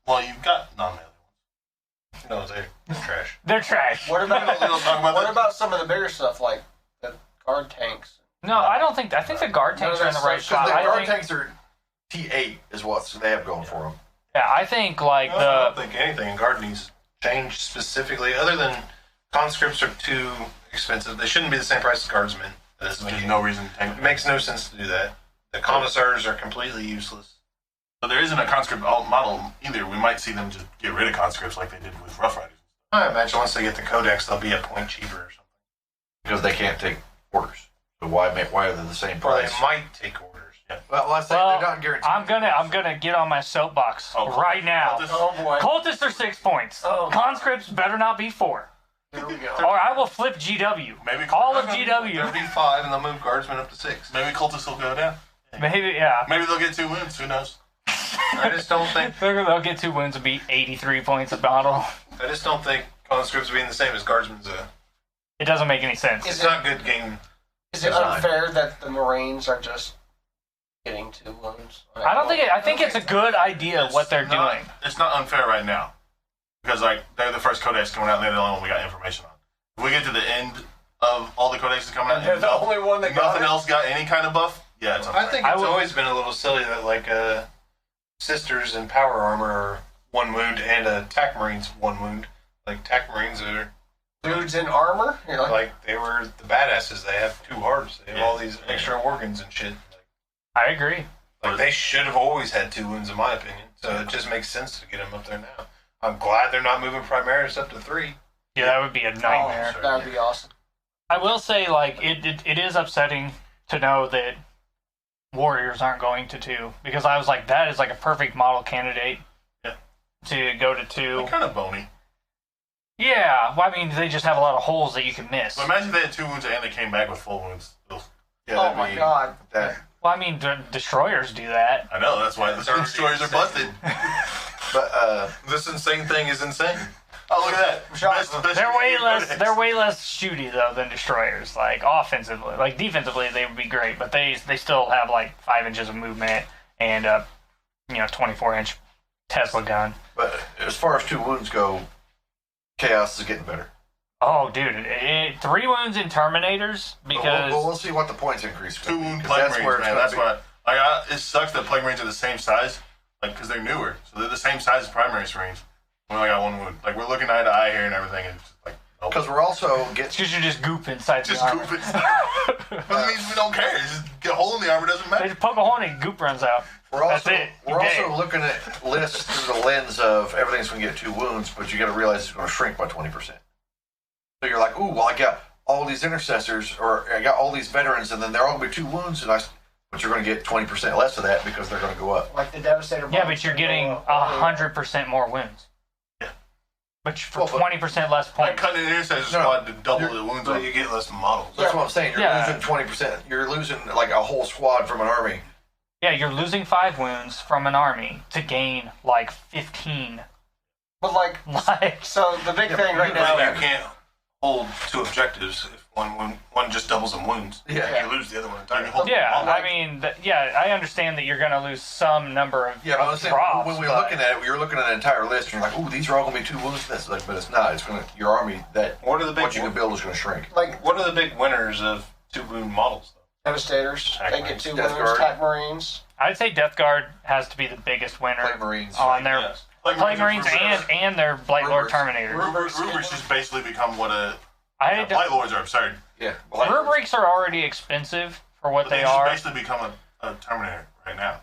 Well, you've got non-melee ones. No, they're trash. They're trash. What about We don't talk about what that. about some of the bigger stuff like the guard tanks? No, I don't think. I think the guard tanks are in the right Because spot. the I guard think, tanks are T8 is what they have going for them. yeah, I think like I don't the. think anything in Guard needs changed specifically, other than conscripts are too expensive. They shouldn't be the same price as guardsmen. There's no reason to take It makes no sense to do that. The commissars are completely useless. But there isn't a conscript model either. We might see them just get rid of conscripts like they did with Rough Riders. I imagine once they get the codex, they'll be a point cheaper or something. Because they can't take orders. So why are they the same Or price? they might take orders. Well, I say Well, they're not guaranteed. I'm gonna get on my soapbox Oh, right now. Cultists- Oh boy. Cultists are 6 points. Oh. Conscripts better not be 4, Here we go. or I will flip GW. Maybe All of They'll GW. be 5 and they'll move guardsmen up to 6. Maybe cultists will go down. Maybe yeah. Maybe they'll get 2 wins. Who knows? I just don't think They'll get 2 wins and be 83 points a battle. conscripts being the same as guardsmen's a It doesn't make any sense. Is It's not good game. Is it Design. unfair that the Marines are just getting 2 wounds? I don't think. I think it's a good idea what they're not- doing. It's not unfair right now because like they're the first codex coming out, and they're the only one we got information on. If we get to the end of all the codexes coming out, And they're the only one that got nothing it? else got any kind of buff. Yeah, it's unfair. I think I it's would- always been a little silly that like sisters in power armor are 1 wound and TAC Marines 1 wound. Like TAC Marines are Dudes in armor? You're like, like they were the badasses. They have 2 hearts. They have all these extra organs and shit. I agree. Like they should have always had 2 wounds, in my opinion. So it just makes sense to get them up there now. I'm glad they're not moving Primaris up to 3. Yeah, that would be a nightmare. oh, that would be awesome. I will say, like, it is upsetting to know that Warriors aren't going to 2 because I was like, that is like a perfect model candidate Yeah. to go to 2. They're kind of bony. Yeah, well, I mean, they just have a lot of holes that you can miss. But imagine if they had 2 wounds and they came back with full wounds. Ugh. Yeah, Oh that'd my be- god. That, Well, I mean, destroyers do that. I know, that's why the already destroyers are busted. but This insane thing is insane. Oh, look at that. Best They're way less. codex. They're way less shooty though than destroyers. Like offensively, like defensively, they would be great, but they still have like 5 inches of movement and 24-inch Tesla gun. but as far as 2 wounds go, Chaos is getting better. Oh, dude, 3 wounds in Terminators because We'll see what the points increase. 2 wound 'cause plague that's where marines, it's man. gonna That's be. why. Like, it sucks that plague marines are the same size, like, because they're newer. So they're the same size as primary marines. We only got 1 wound. Like, we're looking eye to eye here and everything, and it's just like, nope. Because we're also it's getting. because you just goop inside Just the armor. goop it. But that means we don't care. Just get a hole in the armor, doesn't They matter. just poke a hole in it, and goop runs out. We're That's also it. we're You're also looking at lists through the lens of everything's going to get 2 wounds, but you got to realize it's going to shrink by 20%. So you're like, ooh, well, I got all these intercessors, or I got all these veterans, and then they're all going to be 2 wounds, but you're going to get 20% less of that because they're going to go up. Like the Devastator. Yeah, bombs but you're gonna getting go up. 100% more wounds. Yeah. But for Well, but- 20% less Like, points. cutting an intercessor No, squad to double the wounds So on. you get less models. That's what I'm saying. You're Yeah. losing 20%. You're losing like a whole squad from an army. Yeah, you're losing 5 wounds from an army to gain like 15. But like, Like, so the big thing right But now. you can't hold 2 objectives if one just doubles them wounds. Yeah. You lose the other one entirely. yeah, I mean, I understand that you're going to lose some number of, Yeah, but I'm of saying drops. when we're but- looking at it, you're looking at an entire list, and you're like, ooh, these are all going to be 2 wounds. That's like, but it's not. It's going to your army that What are the big what you can build is going to shrink. Like What are the big winners of 2 wound models? Devastators, Attack they get Marines. 2 Death wounds. Guard. Attack Marines. I'd say Death Guard has to be the biggest winner Plague Marines. on their Yes. Plague Marines and their Blight Lord Rubrics. Terminators. Rubrics just basically become what a I Blight Lords are absurd. Yeah. Well, Rubrics are already expensive for what But they just are. basically become a Terminator right now.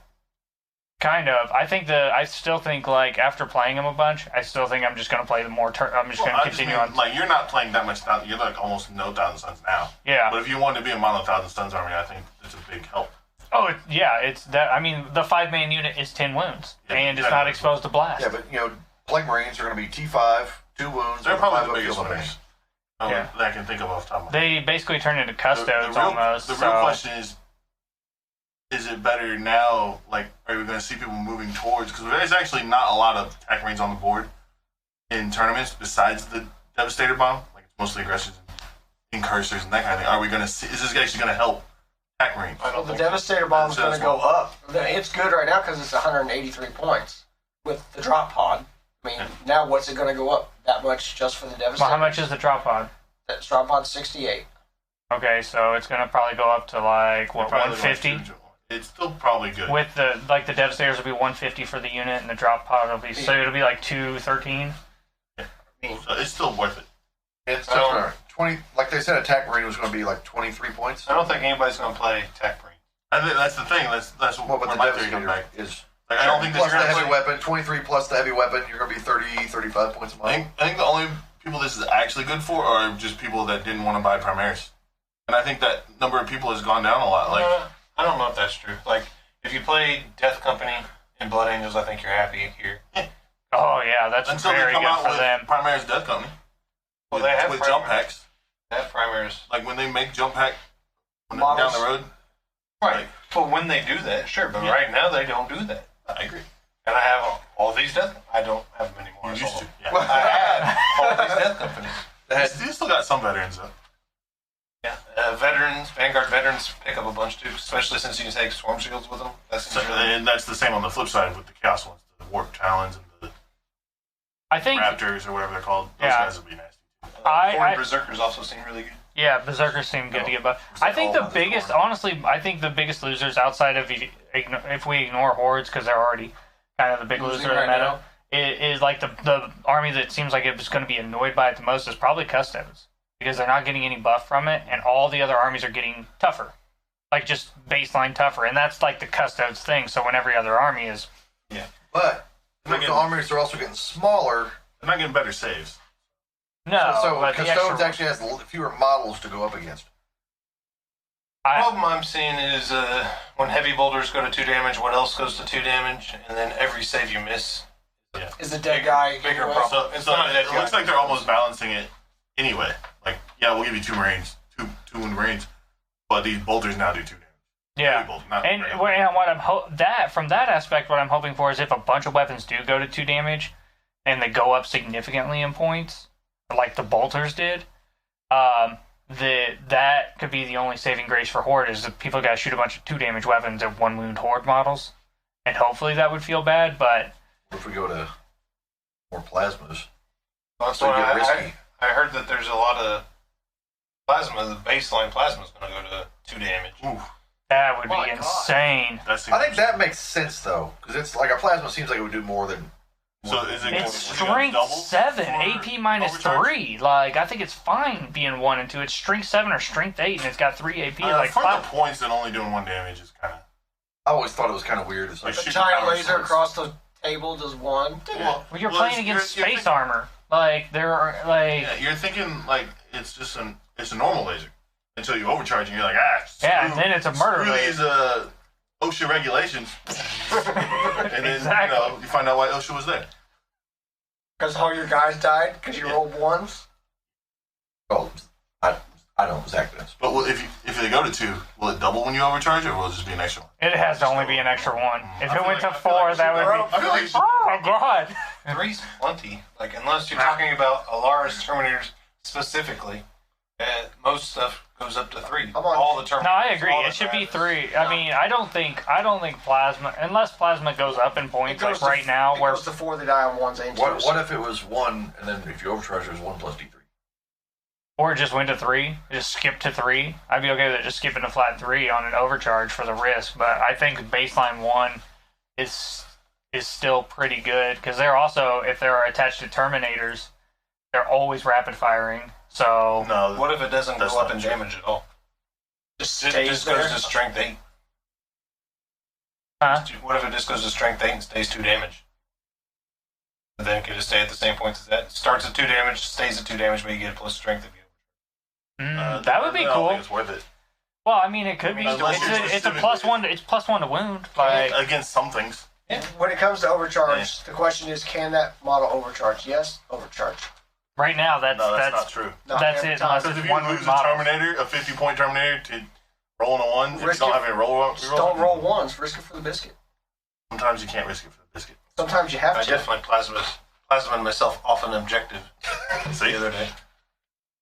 Kind of. I still think like after playing them a bunch, I still think I'm just gonna play the more. I'm just Well, gonna I just continue mean, on. like, you're not playing that much. You're like almost no Thousand Suns now. Yeah. But if you wanted to be a Mono Thousand Suns army, I think it's a big help. Oh, yeah. It's that. I mean, the 5-man unit is 10 wounds, Yeah, and it's exactly. not exposed to blast. yeah, but Plague Marines are going to be T5, 2 wounds. They're and probably 5 the up biggest field winners Yeah. that I can think of off the top of my head. They basically turn into The custodes real, almost. the real so- question is it better now? Like, are we going to see people moving towards? Because there's actually not a lot of attack marines on the board in tournaments besides the Devastator bomb. Like, it's mostly aggressors and incursors and that kind of thing. Are we going to see? Is this actually going to help attack marines? I Well, don't the think so. Devastator bomb's going to That's go up. It's good right now because it's 183 points with the drop pod. I mean, now what's it going to go up that much just for the Devastator? Well, how much is the drop pod? That drop pod's 68. Okay, so it's gonna probably go up to like what Probably 150. It's still probably good. With the Devastators will be 150 for the unit, and the drop pod will be so it'll be like 213. I mean, So it's still worth it. It's I don't- 20, like they said, attack marine was going to be like 23 points. I don't think anybody's going to play Tech Marine. I think that's the thing. That's Well, but where the my theory comes Devastator back. is Like, I don't think that plus you're the going to heavy weapon, 23 plus the heavy weapon, you're going to be 30, 35 points a month. I think the only people this is actually good for are just people that didn't want to buy Primaris. And I think that number of people has gone down a lot. Like, I don't know if that's true. Like, if you play Death Company and Blood Angels, I think you're happy here. Oh yeah, that's until very they come good out for with them. Primaris Death Company. Well, they have with jump Primaris. packs. They have primaries. Like when they make jump pack down Models. the road. Right. Like, But when they do that, sure. But Yeah. right now, they don't do that. I agree. And I have all these Death. I don't have them anymore. You I used sold to. them. Yeah. I had all these Death Companies. That You still got some veterans though. Yeah, Vanguard veterans pick up a bunch too, especially since you can take storm shields with them. And that's the same on the flip side with the Chaos ones, the Warp Talons and the I think Raptors or whatever they're called. Those Yeah. guys would be nasty. Foreign Berserkers also seem really good. Yeah, Berserkers seem good to get by. I think the biggest, honestly, I think the biggest losers outside of if we ignore hordes because they're already kind of the big Losing loser in the right meta, is like the army that seems like it's going to be annoyed by it the most is probably Custodes because they're not getting any buff from it, and all the other armies are getting tougher, like just baseline tougher, and that's like the Custodes thing. So when every other army is, But those armies are also getting smaller. They're not getting better saves. no, So but the Custodes extra, actually has fewer models to go up against. The problem I'm seeing is when heavy boulders go to 2 damage, what else goes to 2 damage, and then every save you miss. Is the dead guy Bigger anyway? problem. So, It's so not a dead it guy. looks like they're almost balancing it anyway. Like, yeah, we'll give you 2 Marines, two wound Marines, but these bolters now do 2 damage. yeah. Heavy bolt, not And regular. what I'm from that aspect, what I'm hoping for is if a bunch of weapons do go to 2 damage, and they go up significantly in points, like the bolters did, that could be the only saving grace for horde is that people got to shoot a bunch of 2 damage weapons at 1 wound horde models, and hopefully that would feel bad. But If we go to more plasmas, That's so you why get risky. I heard that there's a lot of plasma. The baseline plasma is going to go to 2 damage. Ooh, that would My be God. insane. that's I think that makes sense though, because it's like a plasma seems like it would do more than. So is it It's would you go strength double 7, for AP minus overcharge? 3. Like I think it's fine being 1 and 2. It's strength 7 or strength 8, and it's got 3 AP. Like for the five. points and only doing 1 damage is kind of. I always thought it was kind of weird. It's like Like A shooting giant power laser swords. across the table does 1. Well, Well, you're well, playing against you're space thinking- armor. Like there are like Yeah, you're thinking like it's just it's a normal laser until you overcharge and you're like yeah, and then it's a murder screw these laser. OSHA regulations, and then Exactly. you find out why OSHA was there. Because all your guys died because you rolled 1s. oh, I don't Zach does. But if they go to 2, will it double when you overcharge, or will it just be an extra one? It has to only be an extra 1. If I it feel went like- to I feel 4, like that would be. I feel like Oh my god! 3's plenty. Like, unless you're talking about Alaris Terminators specifically, most stuff goes up to 3. I'm on- All the Terminators. No, I agree. all the It should be Gravis. 3. I mean, I don't think plasma, unless plasma goes up in points like right now, it where goes to 4, they die on 1s and 2s. What if it was 1 and then if you overcharge it was 1 plus D3? or it just went to 3, just skip to 3. I'd be okay with it just skipping to flat 3 on an overcharge for the risk. But I think baseline 1 is still pretty good because they're also, if they're attached to Terminators, they're always rapid firing. So No, What if it doesn't That's go up not in true. damage at all? Just It stays just there. goes to strength 8. Huh? What if it just goes to strength 8 and stays 2 damage? And then can it stay at the same points as that? Starts at 2 damage, stays at 2 damage, but you get a plus strength if you. that would be I don't cool. think it's worth it Well, I mean, it could be. Unless you're It's a specifically- plus 1. It's plus 1 to wound. Like against some things. When it comes to overcharge, the question is, can that model overcharge? Yes, overcharge. right now, that's No, that's not true. Not That's every it, time. unless Because if it's you 1 lose wound a model. Terminator, a 50-point Terminator, to rolling a 1, if you Risk don't it. have any roll, Just don't roll 1s. Risk it for the biscuit. sometimes you can't risk it for the biscuit. Sometimes you have I to. definitely plasma myself off an objective See? the other day.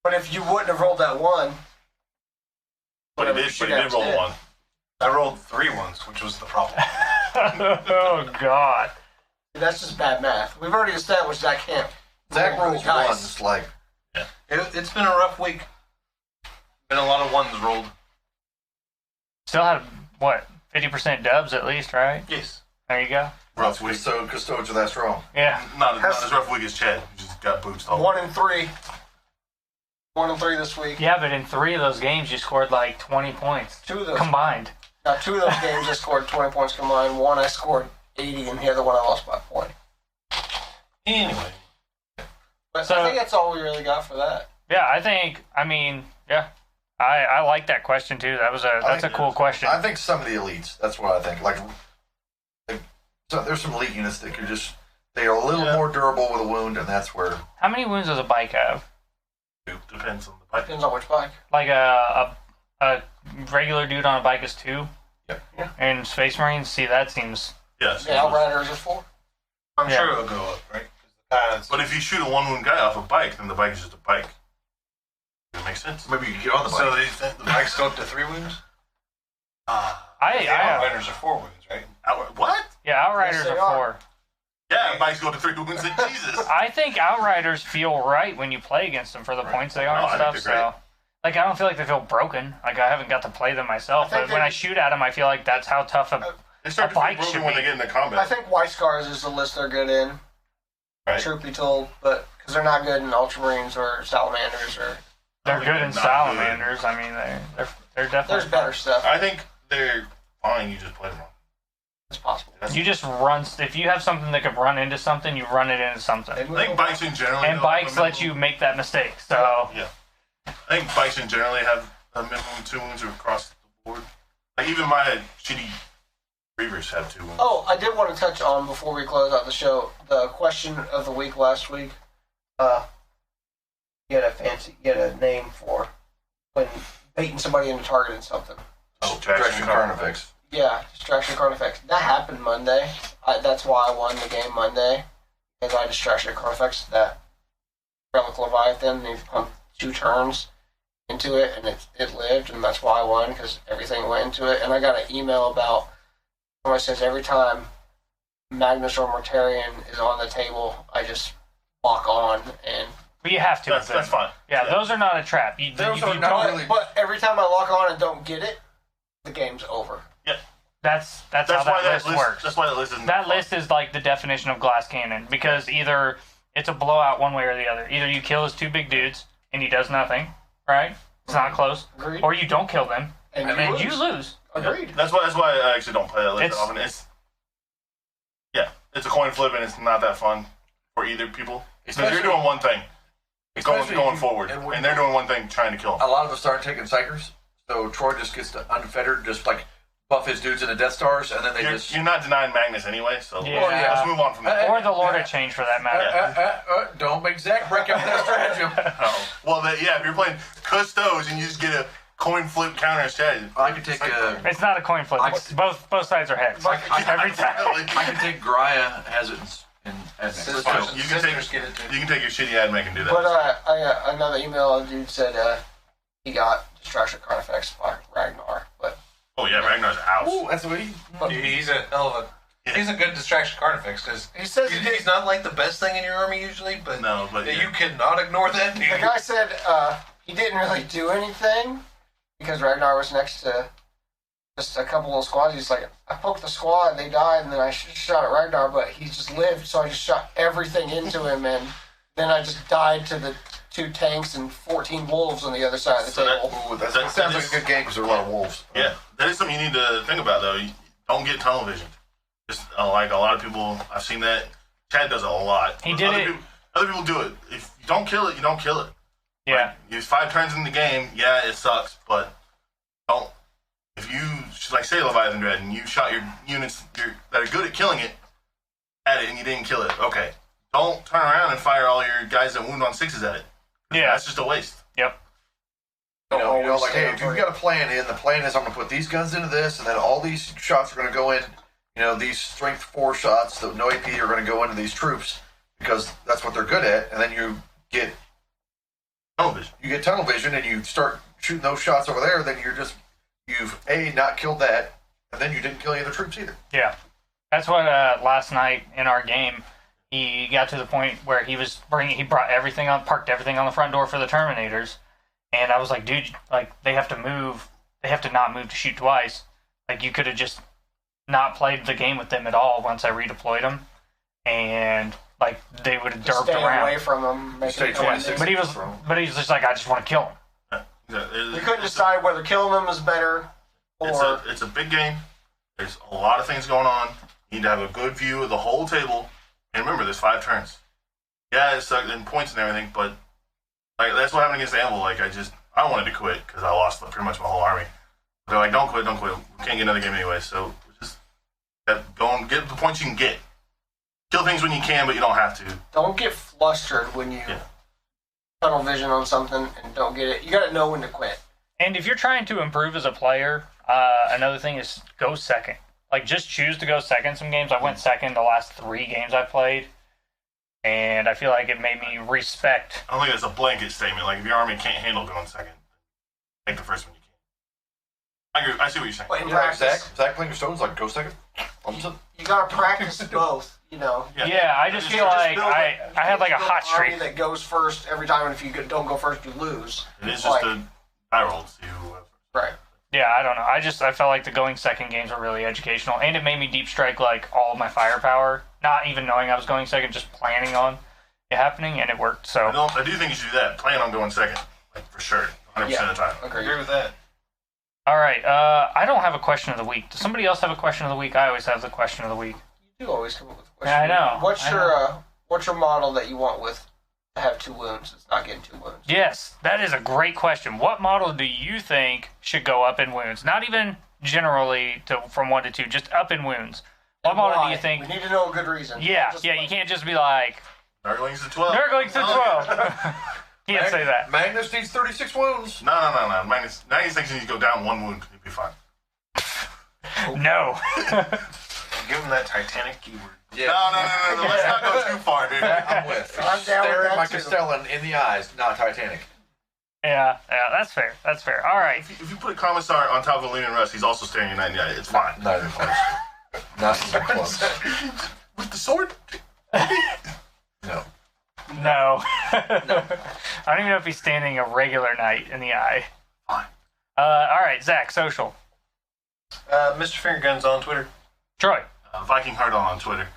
But if you wouldn't have rolled that 1, But whatever he you did should roll have a did. 1. I rolled 3 ones, which was the problem. Oh god. That's just bad math. We've already established Zach can't. Zach roll rolls dice. 1s like It's been a rough week. Been a lot of ones rolled. Still had, what, 50% dubs at least, right? Yes. There you go. Rough week. Custodes are that strong. Yeah. Not as rough week as Chad. He just got boosted all 1 and 3. 1 and 3 this week. Yeah, but in 3 of those games, you scored like 20 points 2 of those. combined. Now, 2 of those games I scored 20 points combined. 1 I scored 80, and the other one I lost by a point. Anyway. But So- I think that's all we really got for that. Yeah, yeah. I like that question too. That's a cool question. I think some of the elites. That's what I think. Like so there's some elite units that could just they are a little more durable with a wound, and that's where How many wounds does a bike have? Depends on the bike. Depends on which bike. Like a regular dude on a bike is 2? Yep. Yeah. And Space Marines, see, that seems... Yes. Yeah, Outriders are 4. I'm Yeah. sure it'll go up, right? But if you shoot a 1 wound guy off a bike, then the bike is just a bike. It makes sense. Maybe you can get on the bike. So the bikes go up to 3 wounds? The I Outriders are 4 wounds, right? What? yeah, Outriders Yes, they are are. 4. Yeah, bikes go to 3 wounds and Jesus. I think Outriders feel right when you play against them for the points they are No, and I think stuff. they're So, like, I don't feel like they feel broken. Like, I haven't got to play them myself, I think but when they- I shoot at them, I feel like that's how tough a. They start A to feel bike broken should when be. they get into combat. I think White Scars is the list they're good in. Right. Truth be told, but because they're not good in Ultramarines or Salamanders or They're think good they're in not salamanders. I mean, they're definitely. there's better stuff. I think they're fine. You just play them wrong. It's possible. You just run. If you have something that could run into something, you run it into something. I think bikes in general. And bikes let you make that mistake. So Yeah. I think bikes in generally have a minimum 2 wounds across the board. Like even my shitty Reavers have 2 wounds. Oh, I did want to touch on before we close out the show the question of the week last week. You had a name for when baiting somebody into targeting something. Distraction Carnifex. Yeah, distraction Carnifex. That happened Monday. That's why I won the game Monday. Because I distraction Carnifex that Relic Leviathan. They pumped 2 turns into it, and it lived, and that's why I won, because everything went into it. And I got an email about where it says every time Magnus or Mortarion is on the table, I just lock on, and but you have to. That's fine. Yeah, those are not a trap. You Those are don't- not really. but every time I lock on and don't get it, the game's over. That's how That's why that list works. That's why that list isn't. That list is like the definition of glass cannon, because either it's a blowout one way or the other. Either you kill his 2 big dudes and he does nothing, right? It's not close. Agreed. Or you don't kill them And and you you lose. lose. Agreed. That's why I actually don't play that list It's- often. It's a coin flip and it's not that fun for either people. Because you're Especially- doing one thing, going especially going if you- forward, and when and they're doing one thing, trying to kill A them. lot of us aren't taking psychers, so Troy just gets to unfettered, just like buff his dudes into Death Stars, and then they just. You're not denying Magnus anyway, so Yeah. Well, yeah. let's move on from that. Or the Lord of Change for that matter. Don't make Zach break out that stratagem. Well, if you're playing Custos and you just get a coin flip counter strategy, I could take It's not a coin flip. Both sides are heads. Every time. I can take Graya has it in Admix. Sisters, Let's go. You can take- sisters get it too. you can take your shitty admin and do that. But I another email, a dude said he got Distraction Carnifex by Ragnar, but Oh yeah, Ragnar's out. Ooh, that's what he. He's a hell of a. He's a good distraction Carnifex because he says he's not like the best thing in your army usually, but No, but you cannot ignore that dude. the guy said he didn't really do anything because Ragnar was next to just a couple of squads. He's like, I poked the squad, they died, and then I shot at Ragnar, but he just lived, so I just shot everything into him, and then I just died to the 2 tanks and 14 wolves on the other side of the So that- table. Ooh, that That- sounds that like is- a good game because there are a lot of wolves. Yeah, that is something you need to think about though. You don't get tunnel vision. Just like a lot of people, I've seen that. Chad does it a lot. He did it. Other people do it. If you don't kill it, you don't kill it. Yeah. Use 5 turns in the game. Yeah, it sucks, but don't. If you like say Leviathan Dread and you shot your units that are good at killing it at it and you didn't kill it, okay. Don't turn around and fire all your guys that wound on 6s at it. Yeah. That's just a waste. Yep. You know, Always like, hey, stand if you've for got a plan in, the plan is I'm going to put these guns into this, and then all these shots are going to go in. You know, these strength 4 shots, that no AP, are going to go into these troops because that's what they're good at. And then you get Tunnel vision. tunnel vision, and you start shooting those shots over there. Then you've not killed that, and then you didn't kill any of the troops either. Yeah. That's what last night in our game, he got to the point where he brought everything on, parked everything on the front door for the Terminators. And I was like, dude, like, they have to not move to shoot twice. Like, you could have just not played the game with them at all once I redeployed them. And, like, they would have Just derped staying around. away from him. Making Stay it 26. But he was just like, I just want to kill him. You couldn't decide whether killing them is better or It's a big game. There's a lot of things going on. You need to have a good view of the whole table. And remember, there's 5 turns. Yeah, it's in points and everything, but like that's what happened against Amble. Like I wanted to quit because I lost pretty much my whole army. They're like, don't quit. We can't get another game anyway. So just go and get the points you can get. Kill things when you can, but you don't have to. don't get flustered when you Yeah. tunnel vision on something and don't get it. You got to know when to quit. And if you're trying to improve as a player, another thing is go second. Like, just choose to go second some games. I went second the last 3 games I played. and I feel like it made me respect. I don't think it's a blanket statement. Like, if your army can't handle going second, take the first one you can. I see what you're saying. But in Yeah, practice, Zach playing your stones like go second. you gotta practice both. You know. Yeah, I just feel like I had like a hot Army streak. that goes first every time, and if you don't go first, you lose. It is Like- just a die roll to see who. Right. Yeah, I don't know. I felt like the going second games were really educational, and it made me deep strike like all of my firepower, not even knowing I was going second, just planning on it happening, and it worked. So I do think you should do that. Plan on going second, like for sure, 100% of the time. I Agree. agree with that. all right, I don't have a question of the week. Does somebody else have a question of the week? I always have the question of the week. You do always come up with a question. Yeah, I know. What's your model that you want with to have 2 wounds? It's not getting 2 wounds. Yes, that is a great question. What model do you think should go up in wounds? Not even generally from 1 to 2, just up in wounds. What model do you Why? think? We need to know a good reason. Yeah, Just yeah, you can't just be like, Nurglings to 12. Nurglings to 12. Can't say that. Magnus needs 36 wounds. No. Magnus thinks you need to go down 1 wound. You'll be fine. No. Give him that Titanic keyword. Yeah. No. Let's not go too far, dude. I'm with. I'm down with Staring that my too. Castellan in the eyes, not Titanic. Yeah, that's fair. That's fair. All right. If you put a commissar on top of a Leaning Russ, he's also staring you 90 eyes. It's fine. Not even close. Not even close. With the sword? No. No. I don't even know if he's standing a regular knight in the eye. Fine. All right, Zach, social. Mr. Fingerguns on Twitter. Troy. Viking Heart on Twitter.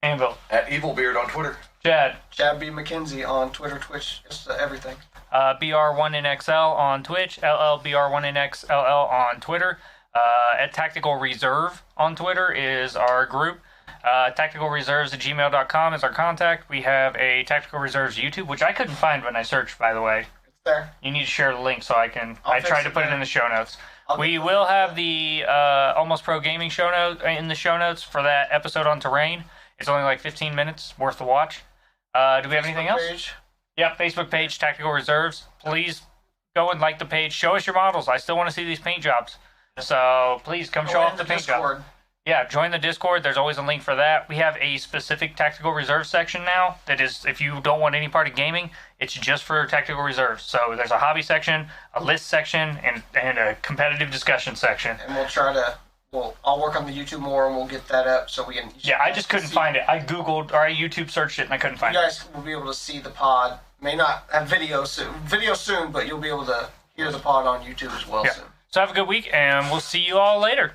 Anvil. At Evilbeard on Twitter. Chad. Chad B. McKenzie on Twitter, Twitch, just everything. BR1NXL on Twitch. LLBR1NXLL on Twitter. At Tactical Reserve on Twitter is our group. TacticalReserves@gmail.com is our contact. We have a Tactical Reserves YouTube, which I couldn't find when I searched, by the way. It's there. You need to share the link so I can. I'll I fix tried to it, put it man. in the show notes. I'll We get the will link have the Almost Pro Gaming show note in the show notes for that episode on terrain. It's only like 15 minutes worth to watch. Do we have anything else? Page. Yeah, Facebook page, Tactical Reserves. Please go and like the page. Show us your models. I still want to see these paint jobs. So please come show Go off in the paint job. Discord. Yeah, join the Discord. There's always a link for that. We have a specific Tactical Reserve section now that is, if you don't want any part of gaming, it's just for Tactical Reserves. So there's a hobby section, a list section, and a competitive discussion section. And we'll try to. I'll work on the YouTube more, and we'll get that up so we can. Yeah, I just couldn't find it. I Googled, or I YouTube searched it, and I couldn't You find it. guys will be able to see the pod. May not have video soon, but you'll be able to hear the pod on YouTube as well Yeah. soon. So have a good week, and we'll see you all later.